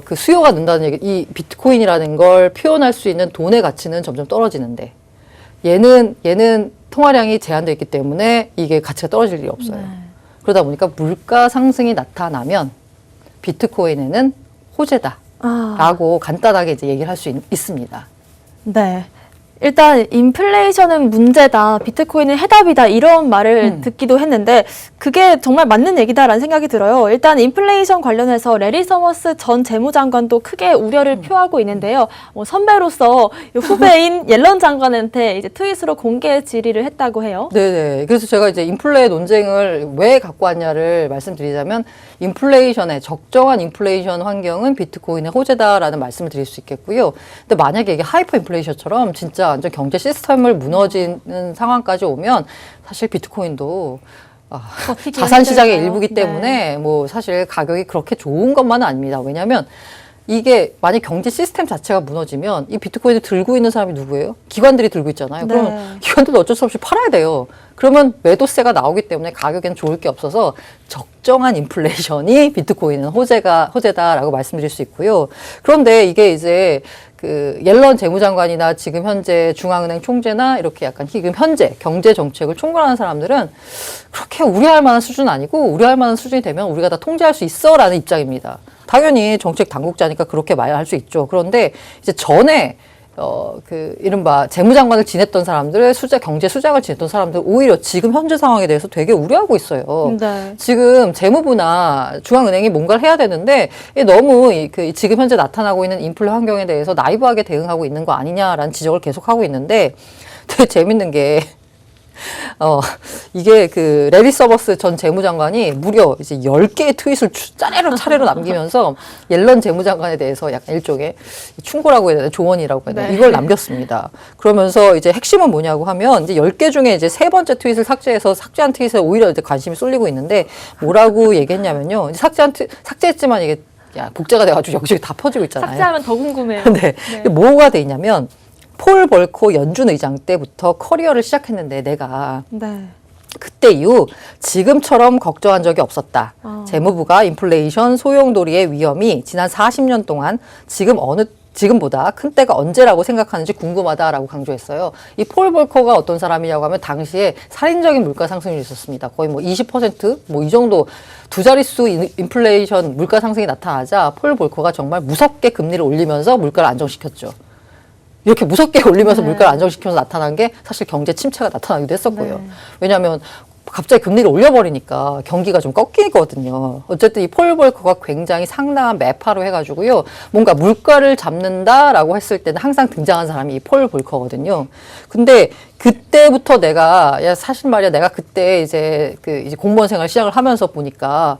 [SPEAKER 2] 그 수요가 는다는 얘기, 이 비트코인이라는 걸 표현할 수 있는 돈의 가치는 점점 떨어지는데 얘는 통화량이 제한되어 있기 때문에 이게 가치가 떨어질 일이 없어요.
[SPEAKER 1] 네.
[SPEAKER 2] 그러다 보니까 물가 상승이 나타나면 비트코인에는 호재다라고 간단하게 이제 얘기를 할 수 있습니다.
[SPEAKER 1] 네. 일단 인플레이션은 문제다, 비트코인은 해답이다 이런 말을 듣기도 했는데 그게 정말 맞는 얘기다라는 생각이 들어요. 일단 인플레이션 관련해서 레리 서머스 전 재무장관도 크게 우려를 표하고 있는데요. 선배로서 후배인 옐런 장관한테 이제 트윗으로 공개 질의를 했다고 해요.
[SPEAKER 2] 네네. 그래서 제가 이제 인플레 논쟁을 왜 갖고 왔냐를 말씀드리자면 인플레이션의 적정한 인플레이션 환경은 비트코인의 호재다라는 말씀을 드릴 수 있겠고요. 근데 만약에 이게 하이퍼 인플레이션처럼 진짜 완전 경제 시스템을 무너지는 상황까지 오면 사실 비트코인도 자산 시장의 일부기 때문에 뭐 사실 가격이 그렇게 좋은 것만은 아닙니다. 왜냐하면 이게 만약 경제 시스템 자체가 무너지면 이 비트코인을 들고 있는 사람이 누구예요? 기관들이 들고 있잖아요.
[SPEAKER 1] 네.
[SPEAKER 2] 그러면 기관들도 어쩔 수 없이 팔아야 돼요. 그러면 매도세가 나오기 때문에 가격에는 좋을 게 없어서 적정한 인플레이션이 비트코인은 호재다라고 말씀드릴 수 있고요. 그런데 이게 이제 그 옐런 재무장관이나 지금 현재 중앙은행 총재나 이렇게 약간 지금 현재 경제 정책을 총괄하는 사람들은 그렇게 우려할 만한 수준은 아니고 우려할 만한 수준이 되면 우리가 다 통제할 수 있어라는 입장입니다. 당연히 정책 당국자니까 그렇게 말할 수 있죠. 그런데 이제 전에 그 이른바 재무장관을 지냈던 사람들, 경제 수장을 지냈던 사람들 오히려 지금 현재 상황에 대해서 되게 우려하고 있어요.
[SPEAKER 1] 네.
[SPEAKER 2] 지금 재무부나 중앙은행이 뭔가를 해야 되는데 너무 지금 현재 나타나고 있는 인플레 환경에 대해서 나이브하게 대응하고 있는 거 아니냐라는 지적을 계속하고 있는데 되게 재밌는 게 이게 그 레리 서머스 전 재무장관이 무려 이제 10개의 트윗을 차례로 남기면서 옐런 재무장관에 대해서 약간 일종의 충고라고 해야 되나, 조언이라고 해야 되나,
[SPEAKER 1] 네.
[SPEAKER 2] 이걸 남겼습니다. 그러면서 이제 핵심은 뭐냐고 하면 이제 10개 중에 이제 세 번째 트윗을 삭제해서 삭제한 트윗에 오히려 이제 관심이 쏠리고 있는데 뭐라고 얘기했냐면요. 이제 삭제했지만 이게 복제가 돼가지고 여기저기 다 퍼지고 있잖아요.
[SPEAKER 1] 삭제하면 더 궁금해요.
[SPEAKER 2] 네. 뭐가 돼 있냐면 폴 벌코 연준 의장 때부터 커리어를 시작했는데 내가
[SPEAKER 1] 네.
[SPEAKER 2] 그때 이후 지금처럼 걱정한 적이 없었다. 재무부가 인플레이션 소용돌이의 위험이 지난 40년 동안 지금보다 큰 때가 언제라고 생각하는지 궁금하다라고 강조했어요. 이 폴 벌커가 어떤 사람이냐고 하면 당시에 살인적인 물가 상승률이 있었습니다. 거의 뭐 20% 뭐 이 정도 두 자릿수 인플레이션 물가 상승이 나타나자 폴 벌커가 정말 무섭게 금리를 올리면서 물가를 안정시켰죠. 이렇게 무섭게 올리면서
[SPEAKER 1] 네.
[SPEAKER 2] 물가를 안정시키면서 나타난 게 사실 경제 침체가 나타나기도 했었고요.
[SPEAKER 1] 네.
[SPEAKER 2] 왜냐하면 갑자기 금리를 올려버리니까 경기가 좀 꺾이거든요. 어쨌든 이 폴 벌커가 굉장히 상당한 매파로 해가지고요. 뭔가 물가를 잡는다라고 했을 때는 항상 등장한 사람이 이 폴 벌커거든요. 근데 그때부터 사실 말이야, 내가 그때 이제 공무원 생활 시작을 하면서 보니까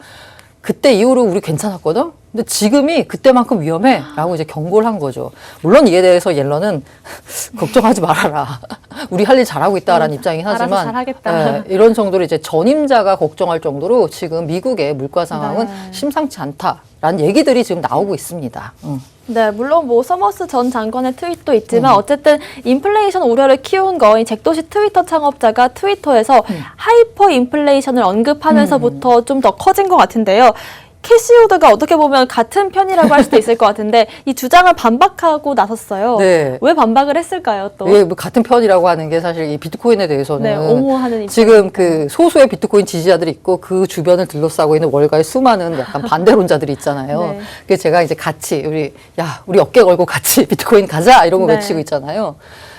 [SPEAKER 2] 그때 이후로 우리 괜찮았거든? 근데 지금이 그때만큼 위험해 라고 이제 경고를 한 거죠. 물론 이에 대해서 옐런은 걱정하지 말아라. 우리 할 일 잘하고 있다라는 입장이긴 하지만
[SPEAKER 1] 알아서 잘하겠다.
[SPEAKER 2] 이런 정도로 이제 전임자가 걱정할 정도로 지금 미국의 물가 상황은
[SPEAKER 1] 네.
[SPEAKER 2] 심상치 않다라는 얘기들이 지금 나오고 있습니다.
[SPEAKER 1] 네, 물론 뭐 서머스 전 장관의 트윗도 있지만 어쨌든 인플레이션 우려를 키운 거인 잭도시 트위터 창업자가 트위터에서 하이퍼 인플레이션을 언급하면서부터 좀 더 커진 것 같은데요. 캐시우드가 어떻게 보면 같은 편이라고 할 수도 있을 것 같은데 이 주장을 반박하고 나섰어요.
[SPEAKER 2] 네.
[SPEAKER 1] 왜 반박을 했을까요, 또?
[SPEAKER 2] 예, 뭐 같은 편이라고 하는 게 사실 이 비트코인에 대해서는
[SPEAKER 1] 네, 옹호하는
[SPEAKER 2] 지금 그 소수의 비트코인 지지자들이 있고 그 주변을 둘러싸고 있는 월가의 수많은 약간 반대론자들이 있잖아요.
[SPEAKER 1] 네.
[SPEAKER 2] 그래서 제가 이제 같이 우리 어깨 걸고 같이 비트코인 가자 이런 거
[SPEAKER 1] 네.
[SPEAKER 2] 외치고 있잖아요.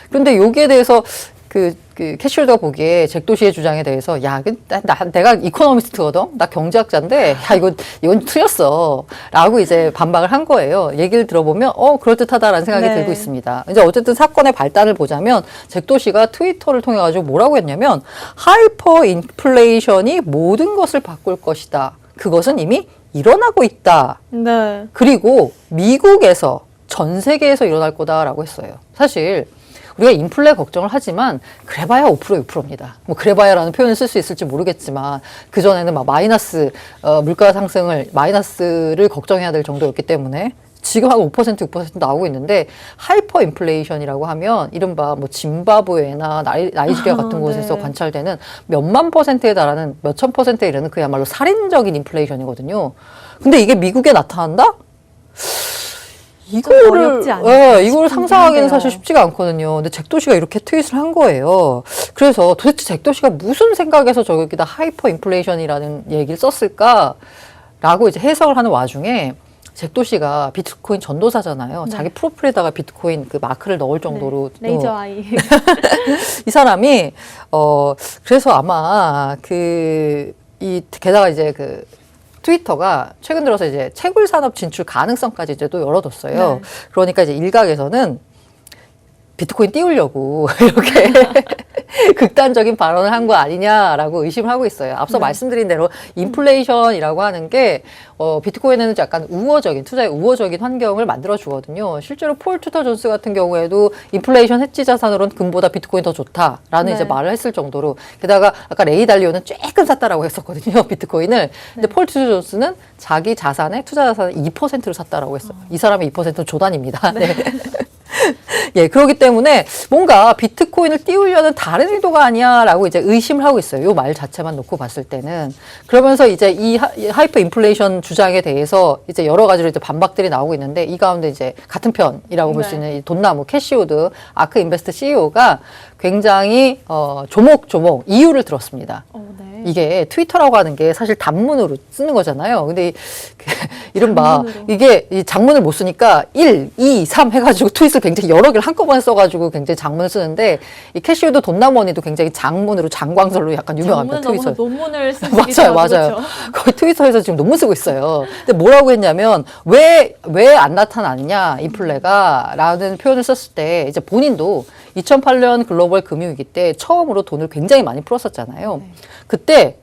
[SPEAKER 2] 그런데 여기에 대해서 그 캐시우드가 보기에 잭도시의 주장에 대해서 내가 이코노미스트거든, 나 경제학자인데 이건 틀렸어 라고 이제 반박을 한 거예요. 얘기를 들어보면 그럴듯하다라는 생각이
[SPEAKER 1] 네.
[SPEAKER 2] 들고 있습니다. 이제 어쨌든 사건의 발단을 보자면 잭도시가 트위터를 통해 가지고 뭐라고 했냐면 하이퍼 인플레이션이 모든 것을 바꿀 것이다. 그것은 이미 일어나고 있다.
[SPEAKER 1] 네.
[SPEAKER 2] 그리고 미국에서 전 세계에서 일어날 거다라고 했어요. 사실 우리가 인플레 걱정을 하지만 그래봐야 5% 6%입니다. 뭐 그래봐야라는 표현을 쓸 수 있을지 모르겠지만 그전에는 막 물가 상승을 마이너스를 걱정해야 될 정도였기 때문에 지금 한 5%, 6% 나오고 있는데 하이퍼 인플레이션이라고 하면 이른바 뭐 짐바브웨나 나이지리아 같은 곳에서
[SPEAKER 1] 네.
[SPEAKER 2] 관찰되는 몇만 %에 달하는 몇천 %에 이르는 그야말로 살인적인 인플레이션이거든요. 근데 이게 미국에 나타난다?
[SPEAKER 1] 어렵지 않을까
[SPEAKER 2] 이거를
[SPEAKER 1] 싶긴
[SPEAKER 2] 상상하기는
[SPEAKER 1] 한데요.
[SPEAKER 2] 사실 쉽지가 않거든요. 근데 잭도시가 이렇게 트윗을 한 거예요. 그래서 도대체 잭도시가 무슨 생각에서 저기다 하이퍼 인플레이션이라는 얘기를 썼을까라고 이제 해석을 하는 와중에 잭도시가 비트코인 전도사잖아요.
[SPEAKER 1] 네.
[SPEAKER 2] 자기 프로필에다가 비트코인 그 마크를 넣을 정도로
[SPEAKER 1] 네. 레이저 아이.
[SPEAKER 2] 이 사람이 그래서 아마 게다가 이제 그 트위터가 최근 들어서 이제 채굴 산업 진출 가능성까지 이제 또 열어뒀어요.
[SPEAKER 1] 네.
[SPEAKER 2] 그러니까 이제 일각에서는 비트코인 띄우려고 이렇게 극단적인 발언을 한 거 아니냐라고 의심을 하고 있어요. 앞서 말씀드린 대로 인플레이션이라고 하는 게 비트코인에는 약간 우호적인 투자의 우호적인 환경을 만들어 주거든요. 실제로 폴 투터 존스 같은 경우에도 인플레이션 해지 자산으로는 금보다 비트코인 더 좋다라는
[SPEAKER 1] 네.
[SPEAKER 2] 이제 말을 했을 정도로 게다가 아까 레이 달리오는 쬐끔 샀다라고 했었거든요. 비트코인을. 근데 폴 투터 존스는 자기 자산의 투자 자산의 2%를 샀다라고 했어요. 이 사람의 2%는 조단입니다. 네. 예, 그렇기 때문에 뭔가 비트코인을 띄우려는 다른 의도가 아니야라고 이제 의심을 하고 있어요. 요 말 자체만 놓고 봤을 때는. 그러면서 이제 이 하이퍼 인플레이션 주장에 대해서 이제 여러 가지로 이제 반박들이 나오고 있는데 이 가운데 이제 같은 편이라고 볼 수 있는 이 돈나무 캐시우드 아크 인베스트 CEO가 굉장히 조목조목 이유를 들었습니다.
[SPEAKER 1] 네.
[SPEAKER 2] 이게 트위터라고 하는 게 사실 단문으로 쓰는 거잖아요. 근데 이른바
[SPEAKER 1] 장문으로.
[SPEAKER 2] 이게 이 장문을 못 쓰니까 1, 2, 3 해가지고 트윗을 굉장히 여러 개를 한꺼번에 써가지고 굉장히 장문을 쓰는데 이 캐시우드 돈나머니도 굉장히 장문으로 장광설로 약간 유명합니다.
[SPEAKER 1] 장문은
[SPEAKER 2] 트위터.
[SPEAKER 1] 너무 논문을 쓰기
[SPEAKER 2] 맞아요, 맞아요. 거의 트위터에서 지금 논문 쓰고 있어요. 근데 뭐라고 했냐면 왜 안 나타나느냐 인플레가 라는 표현을 썼을 때 이제 본인도 2008년 글로벌 금융위기 때 처음으로 돈을 굉장히 많이 풀었었잖아요.
[SPEAKER 1] 네.
[SPEAKER 2] 그때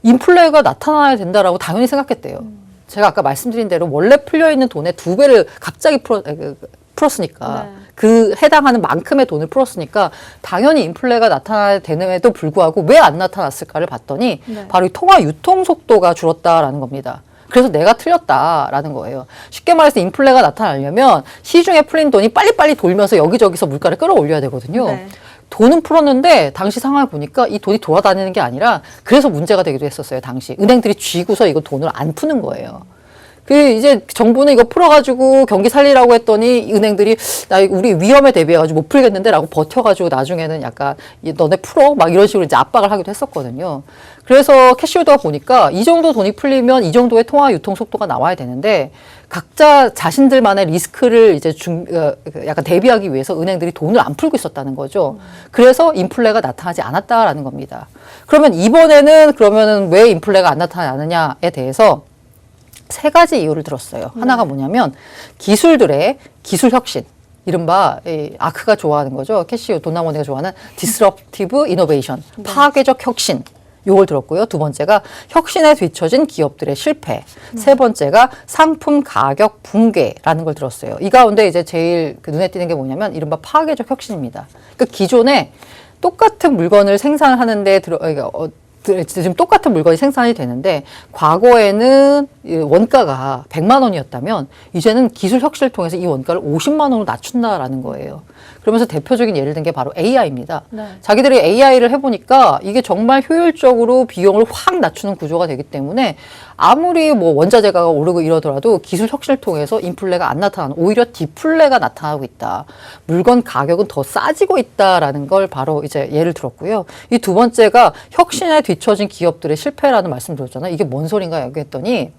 [SPEAKER 2] 인플레가 나타나야 된다라고 당연히 생각했대요. 제가 아까 말씀드린 대로 원래 풀려있는 돈의 2배를 갑자기 풀었으니까
[SPEAKER 1] 네.
[SPEAKER 2] 그 해당하는 만큼의 돈을 풀었으니까 당연히 인플레가 나타나야 되는데도 불구하고 왜 안 나타났을까를 봤더니
[SPEAKER 1] 네.
[SPEAKER 2] 바로 이 통화 유통 속도가 줄었다라는 겁니다. 그래서 내가 틀렸다라는 거예요. 쉽게 말해서 인플레가 나타나려면 시중에 풀린 돈이 빨리빨리 돌면서 여기저기서 물가를 끌어올려야 되거든요.
[SPEAKER 1] 네.
[SPEAKER 2] 돈은 풀었는데 당시 상황을 보니까 이 돈이 돌아다니는 게 아니라 그래서 문제가 되기도 했었어요. 당시 은행들이 쥐고서 이거 돈을 안 푸는 거예요. 이제 정부는 이거 풀어가지고 경기 살리라고 했더니 은행들이 우리 위험에 대비해가지고 못 풀겠는데라고 버텨가지고 나중에는 약간 너네 풀어 막 이런 식으로 이제 압박을 하기도 했었거든요. 그래서 캐시우드가 보니까 이 정도 돈이 풀리면 이 정도의 통화 유통 속도가 나와야 되는데 각자 자신들만의 리스크를 이제 약간 대비하기 위해서 은행들이 돈을 안 풀고 있었다는 거죠. 그래서 인플레가 나타나지 않았다라는 겁니다. 그러면 이번에는 그러면은 왜 인플레가 안 나타나느냐에 대해서 3가지 이유를 들었어요. 하나가 뭐냐면 기술들의 기술 혁신. 이른바 아크가 좋아하는 거죠. 캐시우 돈나머니가 좋아하는 디스럽티브 이노베이션. 파괴적 혁신. 요걸 들었고요. 2번째가 혁신에 뒤처진 기업들의 실패. 3번째가 상품 가격 붕괴라는 걸 들었어요. 이 가운데 이제 제일 눈에 띄는 게 뭐냐면 이른바 파괴적 혁신입니다. 그러니까 기존에 똑같은 물건을 생산하는데 지금 똑같은 물건이 생산이 되는데 과거에는 원가가 100만 원이었다면 이제는 기술 혁신을 통해서 이 원가를 50만 원으로 낮춘다라는 거예요. 그러면서 대표적인 예를 든 게 바로 AI입니다.
[SPEAKER 1] 네.
[SPEAKER 2] 자기들이 AI를 해보니까 이게 정말 효율적으로 비용을 확 낮추는 구조가 되기 때문에 아무리 뭐 원자재가 오르고 이러더라도 기술 혁신을 통해서 인플레가 안 나타나는 오히려 디플레가 나타나고 있다. 물건 가격은 더 싸지고 있다라는 걸 바로 이제 예를 들었고요. 이 2번째가 혁신에 뒤처진 기업들의 실패라는 말씀 드렸잖아요. 이게 뭔 소린가 여기 했더니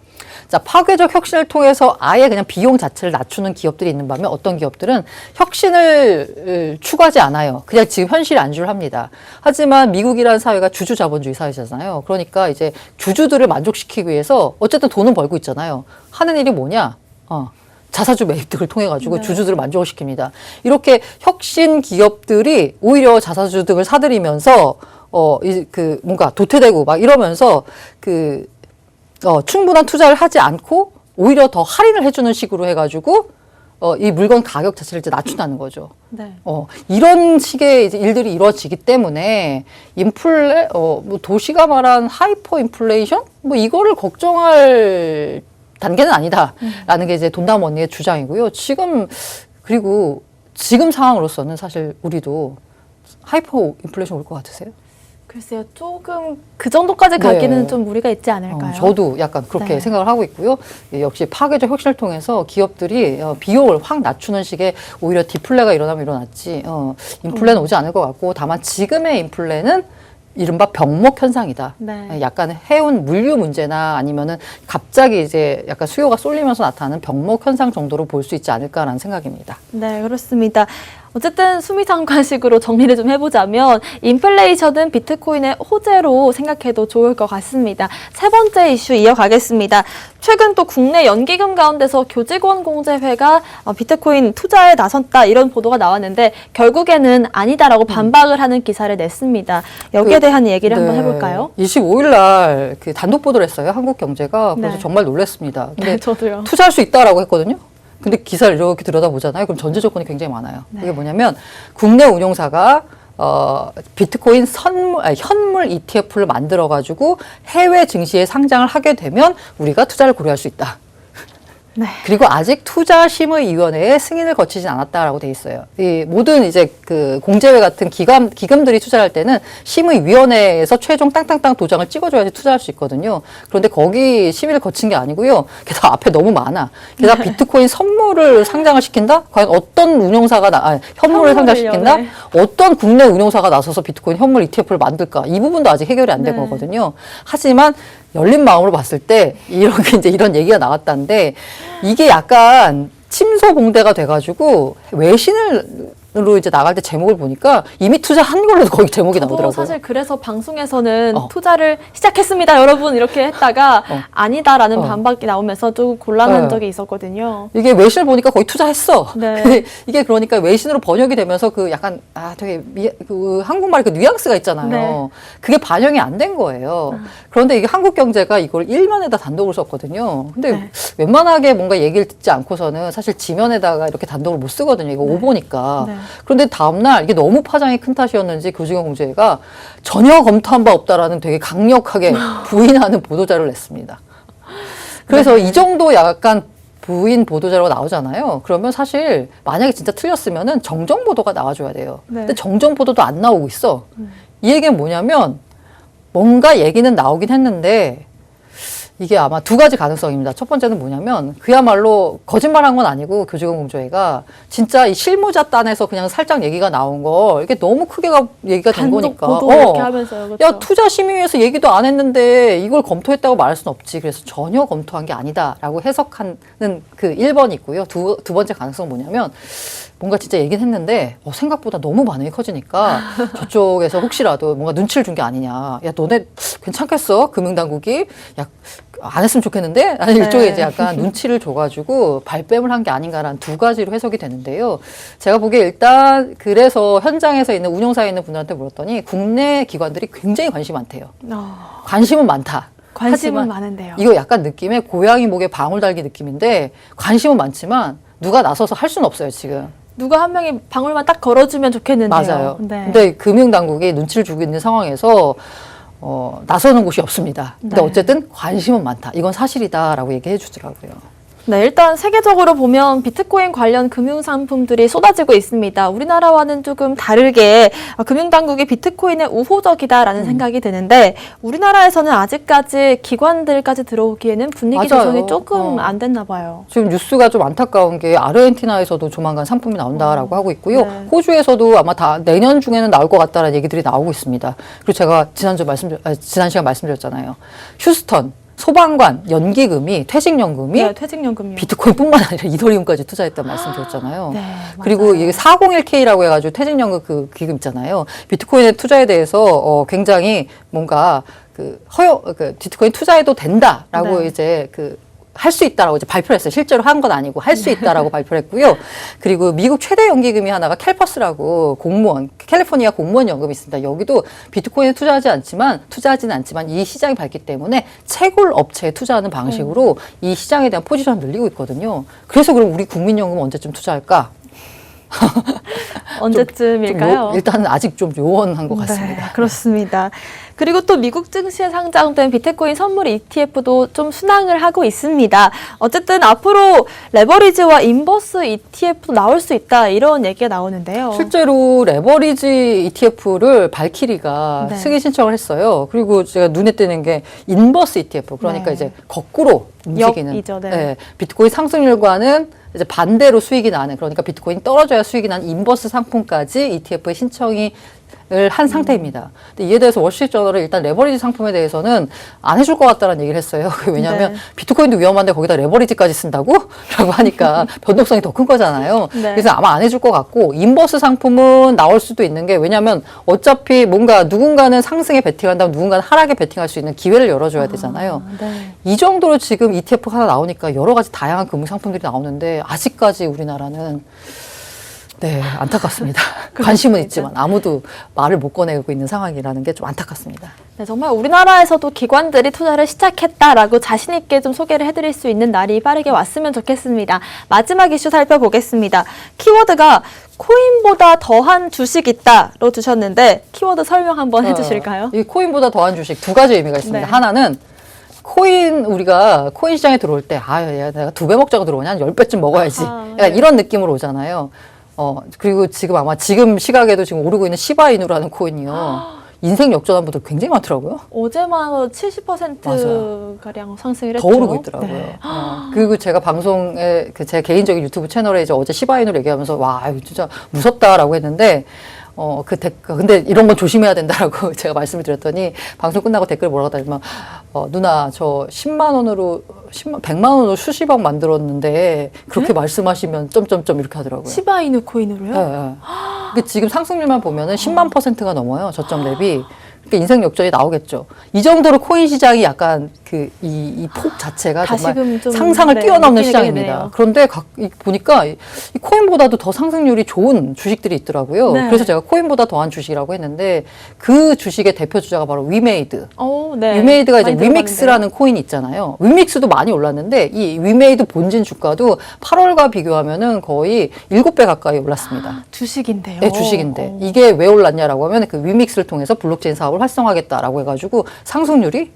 [SPEAKER 2] 자, 파괴적 혁신을 통해서 아예 그냥 비용 자체를 낮추는 기업들이 있는 반면 어떤 기업들은 혁신을 추구하지 않아요. 그냥 지금 현실에 안주를 합니다. 하지만 미국이라는 사회가 주주 자본주의 사회잖아요. 그러니까 이제 주주들을 만족시키기 위해서 어쨌든 돈은 벌고 있잖아요. 하는 일이 뭐냐? 자사주 매입 등을 통해 가지고
[SPEAKER 1] 네.
[SPEAKER 2] 주주들을 만족을 시킵니다. 이렇게 혁신 기업들이 오히려 자사주 등을 사들이면서 뭔가 도태되고 막 이러면서 충분한 투자를 하지 않고 오히려 더 할인을 해주는 식으로 해가지고 이 물건 가격 자체를 이제 낮춘다는 거죠.
[SPEAKER 1] 네.
[SPEAKER 2] 이런 식의 이제 일들이 이루어지기 때문에 뭐 도시가 말한 하이퍼 인플레이션? 뭐 이거를 걱정할 단계는 아니다라는 게 이제 돈담 언니의 주장이고요. 그리고 지금 상황으로서는 사실 우리도 하이퍼 인플레이션 올 것 같으세요?
[SPEAKER 1] 글쎄요, 조금 그 정도까지
[SPEAKER 2] 네.
[SPEAKER 1] 가기는 좀 무리가 있지 않을까요?
[SPEAKER 2] 저도 약간 그렇게
[SPEAKER 1] 네.
[SPEAKER 2] 생각을 하고 있고요. 역시 파괴적 혁신을 통해서 기업들이 비용을 확 낮추는 식의 오히려 디플레가 일어나면 일어났지 인플레는 오지 않을 것 같고, 다만 지금의 인플레는 이른바 병목 현상이다.
[SPEAKER 1] 네.
[SPEAKER 2] 약간 해운 물류 문제나 아니면은 갑자기 이제 약간 수요가 쏠리면서 나타나는 병목 현상 정도로 볼 수 있지 않을까라는 생각입니다.
[SPEAKER 1] 네, 그렇습니다. 어쨌든 수미상관식으로 정리를 좀 해보자면 인플레이션은 비트코인의 호재로 생각해도 좋을 것 같습니다. 세 번째 이슈 이어가겠습니다. 최근 또 국내 연기금 가운데서 교직원 공제회가 비트코인 투자에 나섰다 이런 보도가 나왔는데 결국에는 아니다라고 반박을 하는 기사를 냈습니다. 여기에 대한 얘기를 한번 해볼까요?
[SPEAKER 2] 25일 날 그 단독 보도를 했어요. 한국경제가. 그래서
[SPEAKER 1] 네.
[SPEAKER 2] 정말 놀랐습니다. 근데
[SPEAKER 1] 네, 저도요.
[SPEAKER 2] 투자할 수 있다라고 했거든요. 근데 기사를 이렇게 들여다보잖아요. 그럼 전제 조건이 굉장히 많아요.
[SPEAKER 1] 네.
[SPEAKER 2] 그게 뭐냐면 국내 운용사가 비트코인 현물 ETF를 만들어가지고 해외 증시에 상장을 하게 되면 우리가 투자를 고려할 수 있다.
[SPEAKER 1] 네.
[SPEAKER 2] 그리고 아직 투자심의위원회의 승인을 거치진 않았다라고 돼 있어요. 이 모든 이제 그 공제회 같은 기금들이 투자할 때는 심의위원회에서 최종 땅땅땅 도장을 찍어줘야지 투자할 수 있거든요. 그런데 거기 심의를 거친 게 아니고요. 게다가 앞에 너무 많아. 게다가 비트코인 선물을 상장을 시킨다? 과연 어떤 운용사가 현물을 상장시킨다?
[SPEAKER 1] 네.
[SPEAKER 2] 어떤 국내 운용사가 나서서 비트코인 현물 ETF를 만들까? 이 부분도 아직 해결이 안 된
[SPEAKER 1] 네. 거거든요.
[SPEAKER 2] 하지만 열린 마음으로 봤을 때 이런 얘기가 나왔다는데, 이게 약간 침소봉대가 돼가지고 외신으로 이제 나갈 때 제목을 보니까 이미 투자한 걸로도 거기 제목이
[SPEAKER 1] 저도
[SPEAKER 2] 나오더라고요.
[SPEAKER 1] 사실 그래서 방송에서는
[SPEAKER 2] 어.
[SPEAKER 1] 투자를 시작했습니다, 여러분 이렇게 했다가 아니다라는
[SPEAKER 2] 어.
[SPEAKER 1] 반박이 나오면서 좀 곤란한
[SPEAKER 2] 네.
[SPEAKER 1] 적이 있었거든요.
[SPEAKER 2] 이게 외신을 보니까 거의 투자했어.
[SPEAKER 1] 네.
[SPEAKER 2] 근데 이게 그러니까 외신으로 번역이 되면서 그 약간 되게 그 한국말에 그 뉘앙스가 있잖아요.
[SPEAKER 1] 네.
[SPEAKER 2] 그게 반영이 안 된 거예요. 그런데 이게 한국경제가 이걸 일면에다 단독을 썼거든요. 근데
[SPEAKER 1] 네.
[SPEAKER 2] 웬만하게 뭔가 얘기를 듣지 않고서는 사실 지면에다가 이렇게 단독을 못 쓰거든요. 이거
[SPEAKER 1] 네.
[SPEAKER 2] 오보니까.
[SPEAKER 1] 네.
[SPEAKER 2] 그런데 다음날 이게 너무 파장이 큰 탓이었는지 교직원 공제회가 전혀 검토한 바 없다라는 되게 강력하게 부인하는 보도자료를 냈습니다. 그래서
[SPEAKER 1] 네.
[SPEAKER 2] 이 정도 약간 부인 보도자료가 나오잖아요. 그러면 사실 만약에 진짜 틀렸으면은 정정 보도가 나와줘야 돼요.
[SPEAKER 1] 네.
[SPEAKER 2] 근데 정정 보도도 안 나오고 있어. 이 얘기는 뭐냐면 뭔가 얘기는 나오긴 했는데 이게 아마 두 가지 가능성입니다. 첫 번째는 뭐냐면 그야말로 거짓말한 건 아니고 교직원 공조회가 진짜 이 실무자 딴에서 그냥 살짝 얘기가 나온 거 이게 너무 크게 얘기가 된
[SPEAKER 1] 단독
[SPEAKER 2] 거니까.
[SPEAKER 1] 보도 이렇게 하면서요. 그렇죠?
[SPEAKER 2] 야, 투자심의위에서 얘기도 안 했는데 이걸 검토했다고 말할 수는 없지. 그래서 전혀 검토한 게 아니다라고 해석하는 그 1번이 있고요. 두 번째 가능성은 뭐냐면 뭔가 진짜 얘기는 했는데 생각보다 너무 반응이 커지니까 저쪽에서 혹시라도 뭔가 눈치를 준 게 아니냐. 야, 너네 괜찮겠어? 금융당국이? 야, 안 했으면 좋겠는데? 아니, 일종의
[SPEAKER 1] 네.
[SPEAKER 2] 이제 약간 눈치를 줘가지고 발뺌을 한 게 아닌가라는 두 가지로 해석이 되는데요. 제가 보기에 일단 그래서 현장에서 있는 운영사에 있는 분들한테 물었더니 국내 기관들이 굉장히 관심이 많대요. 관심은 많다.
[SPEAKER 1] 관심은
[SPEAKER 2] 하지만
[SPEAKER 1] 많은데요.
[SPEAKER 2] 이거 약간 느낌의 고양이 목에 방울 달기 느낌인데 관심은 많지만 누가 나서서 할 수는 없어요, 지금.
[SPEAKER 1] 누가 한 명이 방울만 딱 걸어주면 좋겠는데요.
[SPEAKER 2] 맞아요.
[SPEAKER 1] 네.
[SPEAKER 2] 근데 금융당국이 눈치를 주고 있는 상황에서 나서는 곳이 없습니다. 근데
[SPEAKER 1] 네.
[SPEAKER 2] 어쨌든 관심은 많다. 이건 사실이다라고 얘기해 주더라고요.
[SPEAKER 1] 네, 일단 세계적으로 보면 비트코인 관련 금융상품들이 쏟아지고 있습니다. 우리나라와는 조금 다르게 금융당국이 비트코인에 우호적이다라는 생각이 드는데 우리나라에서는 아직까지 기관들까지 들어오기에는 분위기
[SPEAKER 2] 맞아요.
[SPEAKER 1] 조성이 조금 안 됐나 봐요.
[SPEAKER 2] 지금 뉴스가 좀 안타까운 게 아르헨티나에서도 조만간 상품이 나온다라고 하고 있고요.
[SPEAKER 1] 네.
[SPEAKER 2] 호주에서도 아마 다 내년 중에는 나올 것 같다라는 얘기들이 나오고 있습니다. 그리고 제가 지난 시간 말씀드렸잖아요. 휴스턴 소방관 연기금이 퇴직연금이
[SPEAKER 1] 네, 퇴직연금이요.
[SPEAKER 2] 비트코인뿐만 아니라 이더리움까지 투자했다는 말씀드렸잖아요.
[SPEAKER 1] 네,
[SPEAKER 2] 그리고
[SPEAKER 1] 맞아요.
[SPEAKER 2] 이게 401K라고 해가지고 퇴직연금 그 기금 있잖아요. 비트코인의 투자에 대해서 굉장히 뭔가 비트코인 투자해도 된다라고
[SPEAKER 1] 네.
[SPEAKER 2] 이제 할 수 있다라고 이제 발표를 했어요. 실제로 한 건 아니고 할 수 있다라고 발표를 했고요. 그리고 미국 최대 연기금이 하나가 캘퍼스라고 캘리포니아 공무원 연금이 있습니다. 여기도 비트코인에 투자하지는 않지만 이 시장이 밝기 때문에 채굴 업체에 투자하는 방식으로 이 시장에 대한 포지션을 늘리고 있거든요. 그래서 그럼 우리 국민연금은 언제쯤 투자할까?
[SPEAKER 1] 언제쯤일까요?
[SPEAKER 2] 일단은 아직 좀 요원한 것 같습니다.
[SPEAKER 1] 네, 그렇습니다. 그리고 또 미국 증시에 상장된 비트코인 선물 ETF도 좀 순항을 하고 있습니다. 어쨌든 앞으로 레버리지와 인버스 ETF도 나올 수 있다 이런 얘기가 나오는데요.
[SPEAKER 2] 실제로 레버리지 ETF를 발키리가
[SPEAKER 1] 네.
[SPEAKER 2] 승인 신청을 했어요. 그리고 제가 눈에 띄는 게 인버스 ETF, 그러니까
[SPEAKER 1] 네.
[SPEAKER 2] 이제 거꾸로 움직이는
[SPEAKER 1] 역이죠, 네.
[SPEAKER 2] 비트코인 상승률과는 이제 반대로 수익이 나는, 그러니까 비트코인이 떨어져야 수익이 나는 인버스 상품까지 ETF에 신청이 한 상태입니다. 근데 이에 대해서 월스트리트저널은 일단 레버리지 상품에 대해서는 안 해줄 것 같다는 얘기를 했어요. 왜냐하면
[SPEAKER 1] 네.
[SPEAKER 2] 비트코인도 위험한데 거기다 레버리지까지 쓴다고? 라고 하니까 변동성이 더 큰 거잖아요.
[SPEAKER 1] 네.
[SPEAKER 2] 그래서 아마 안 해줄 것 같고, 인버스 상품은 나올 수도 있는 게, 왜냐하면 어차피 뭔가 누군가는 상승에 베팅한다면 누군가는 하락에 베팅할 수 있는 기회를 열어줘야 되잖아요.
[SPEAKER 1] 네.
[SPEAKER 2] 이 정도로 지금 ETF가 하나 나오니까 여러 가지 다양한 금융 상품들이 나오는데 아직까지 우리나라는 안타깝습니다. 관심은 있지만 아무도 말을 못 꺼내고 있는 상황이라는 게 좀 안타깝습니다.
[SPEAKER 1] 네, 정말 우리나라에서도 기관들이 투자를 시작했다라고 자신 있게 좀 소개를 해드릴 수 있는 날이 빠르게 왔으면 좋겠습니다. 마지막 이슈 살펴보겠습니다. 키워드가 코인보다 더한 주식 있다로 주셨는데 키워드 설명 한번 해주실까요?
[SPEAKER 2] 이 코인보다 더한 주식 두 가지 의미가 있습니다.
[SPEAKER 1] 네.
[SPEAKER 2] 하나는 우리가 코인 시장에 들어올 때, 야, 내가 2배 먹자고 들어오냐? 한 10배쯤 먹어야지. 약간
[SPEAKER 1] 네.
[SPEAKER 2] 이런 느낌으로 오잖아요. 그리고 지금 시각에도 지금 오르고 있는 시바이누라는 코인이요. 인생 역전한 분들 굉장히 많더라고요.
[SPEAKER 1] 어제만 70%
[SPEAKER 2] 맞아요.
[SPEAKER 1] 가량 상승을
[SPEAKER 2] 더
[SPEAKER 1] 했죠.
[SPEAKER 2] 오르고 있더라고요.
[SPEAKER 1] 네.
[SPEAKER 2] 그리고 제가 방송에 제 개인적인 유튜브 채널에 이제 어제 시바이누를 얘기하면서 와, 이거 진짜 무섭다라고 했는데 근데 이런 건 조심해야 된다라고 제가 말씀을 드렸더니 방송 끝나고 댓글 뭐라고 달면 누나 저 100만 원으로 수십억 만들었는데 그렇게 말씀하시면 점점점 이렇게 하더라고요.
[SPEAKER 1] 시바이누 코인으로요?
[SPEAKER 2] 네. 근데 지금 상승률만 보면은 10만 %가 넘어요. 저점 대비. 그러니까 인생 역전이 나오겠죠. 이 정도로 코인 시장이 약간 이 폭 자체가 정말
[SPEAKER 1] 다시금 좀,
[SPEAKER 2] 상상을 뛰어넘는
[SPEAKER 1] 느끼게
[SPEAKER 2] 시장입니다.
[SPEAKER 1] 되네요.
[SPEAKER 2] 그런데 보니까 이 코인보다도 더 상승률이 좋은 주식들이 있더라고요.
[SPEAKER 1] 네.
[SPEAKER 2] 그래서 제가 코인보다 더한 주식이라고 했는데 그 주식의 대표 주자가 바로 위메이드.
[SPEAKER 1] 네.
[SPEAKER 2] 위메이드가 이제
[SPEAKER 1] 많이
[SPEAKER 2] 위믹스라는 코인이 있잖아요. 위믹스도 많이 올랐는데 이 위메이드 본진 주가도 8월과 비교하면은 거의 7배 가까이 올랐습니다.
[SPEAKER 1] 주식인데요.
[SPEAKER 2] 네, 주식인데 이게 왜 올랐냐라고 하면 그 위믹스를 통해서 블록체인 사업을 활성화하겠다라고 해가지고 상승률이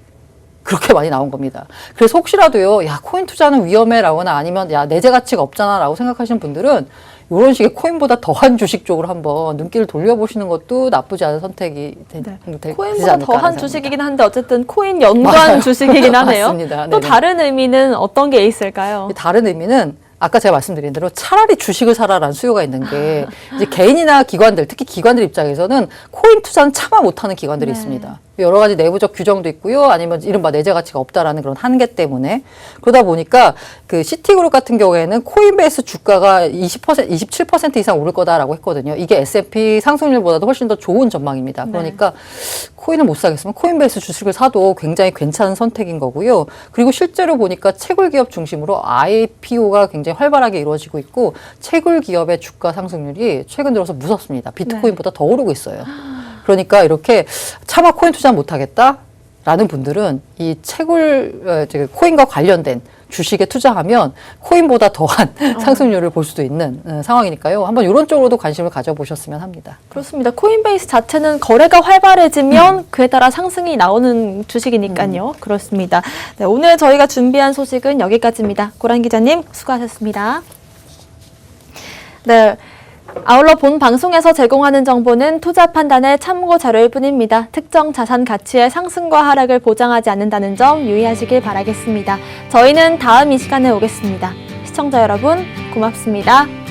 [SPEAKER 2] 그렇게 많이 나온 겁니다. 그래서 혹시라도요, 야, 코인 투자는 위험해라거나 아니면 야, 내재 가치가 없잖아라고 생각하시는 분들은 이런 식의 코인보다 더한 주식 쪽으로 한번 눈길을 돌려보시는 것도 나쁘지 않은 선택이 되지
[SPEAKER 1] 코인보다
[SPEAKER 2] 않을까
[SPEAKER 1] 더한
[SPEAKER 2] 생각합니다.
[SPEAKER 1] 주식이긴 한데 어쨌든 코인 연관
[SPEAKER 2] 맞아요.
[SPEAKER 1] 주식이긴 하네요.
[SPEAKER 2] 맞습니다.
[SPEAKER 1] 또
[SPEAKER 2] 네네.
[SPEAKER 1] 다른 의미는 어떤 게 있을까요?
[SPEAKER 2] 다른 의미는 아까 제가 말씀드린 대로 차라리 주식을 사라라는 수요가 있는 게 이제 개인이나 기관들, 특히 기관들 입장에서는 코인 투자는 차마 못하는 기관들이
[SPEAKER 1] 네.
[SPEAKER 2] 있습니다. 여러 가지 내부적 규정도 있고요. 아니면 이른바 내재 가치가 없다라는 그런 한계 때문에. 그러다 보니까 그 시티그룹 같은 경우에는 코인베이스 주가가 27% 이상 오를 거다라고 했거든요. 이게 S&P 상승률보다도 훨씬 더 좋은 전망입니다. 그러니까 코인을 못 사겠으면 코인베이스 주식을 사도 굉장히 괜찮은 선택인 거고요. 그리고 실제로 보니까 채굴 기업 중심으로 IPO가 굉장히 활발하게 이루어지고 있고 채굴 기업의 주가 상승률이 최근 들어서 무섭습니다. 비트코인보다 더 오르고 있어요. 그러니까 이렇게 차마 코인 투자 못하겠다라는 분들은 이 코인과 관련된 주식에 투자하면 코인보다 더한 상승률을 볼 수도 있는 상황이니까요. 한번 이런 쪽으로도 관심을 가져보셨으면 합니다.
[SPEAKER 1] 그렇습니다. 코인베이스 자체는 거래가 활발해지면 그에 따라 상승이 나오는 주식이니까요. 그렇습니다. 네, 오늘 저희가 준비한 소식은 여기까지입니다. 고란 기자님 수고하셨습니다. 네. 아울러 본 방송에서 제공하는 정보는 투자 판단의 참고 자료일 뿐입니다. 특정 자산 가치의 상승과 하락을 보장하지 않는다는 점 유의하시길 바라겠습니다. 저희는 다음 이 시간에 오겠습니다. 시청자 여러분, 고맙습니다.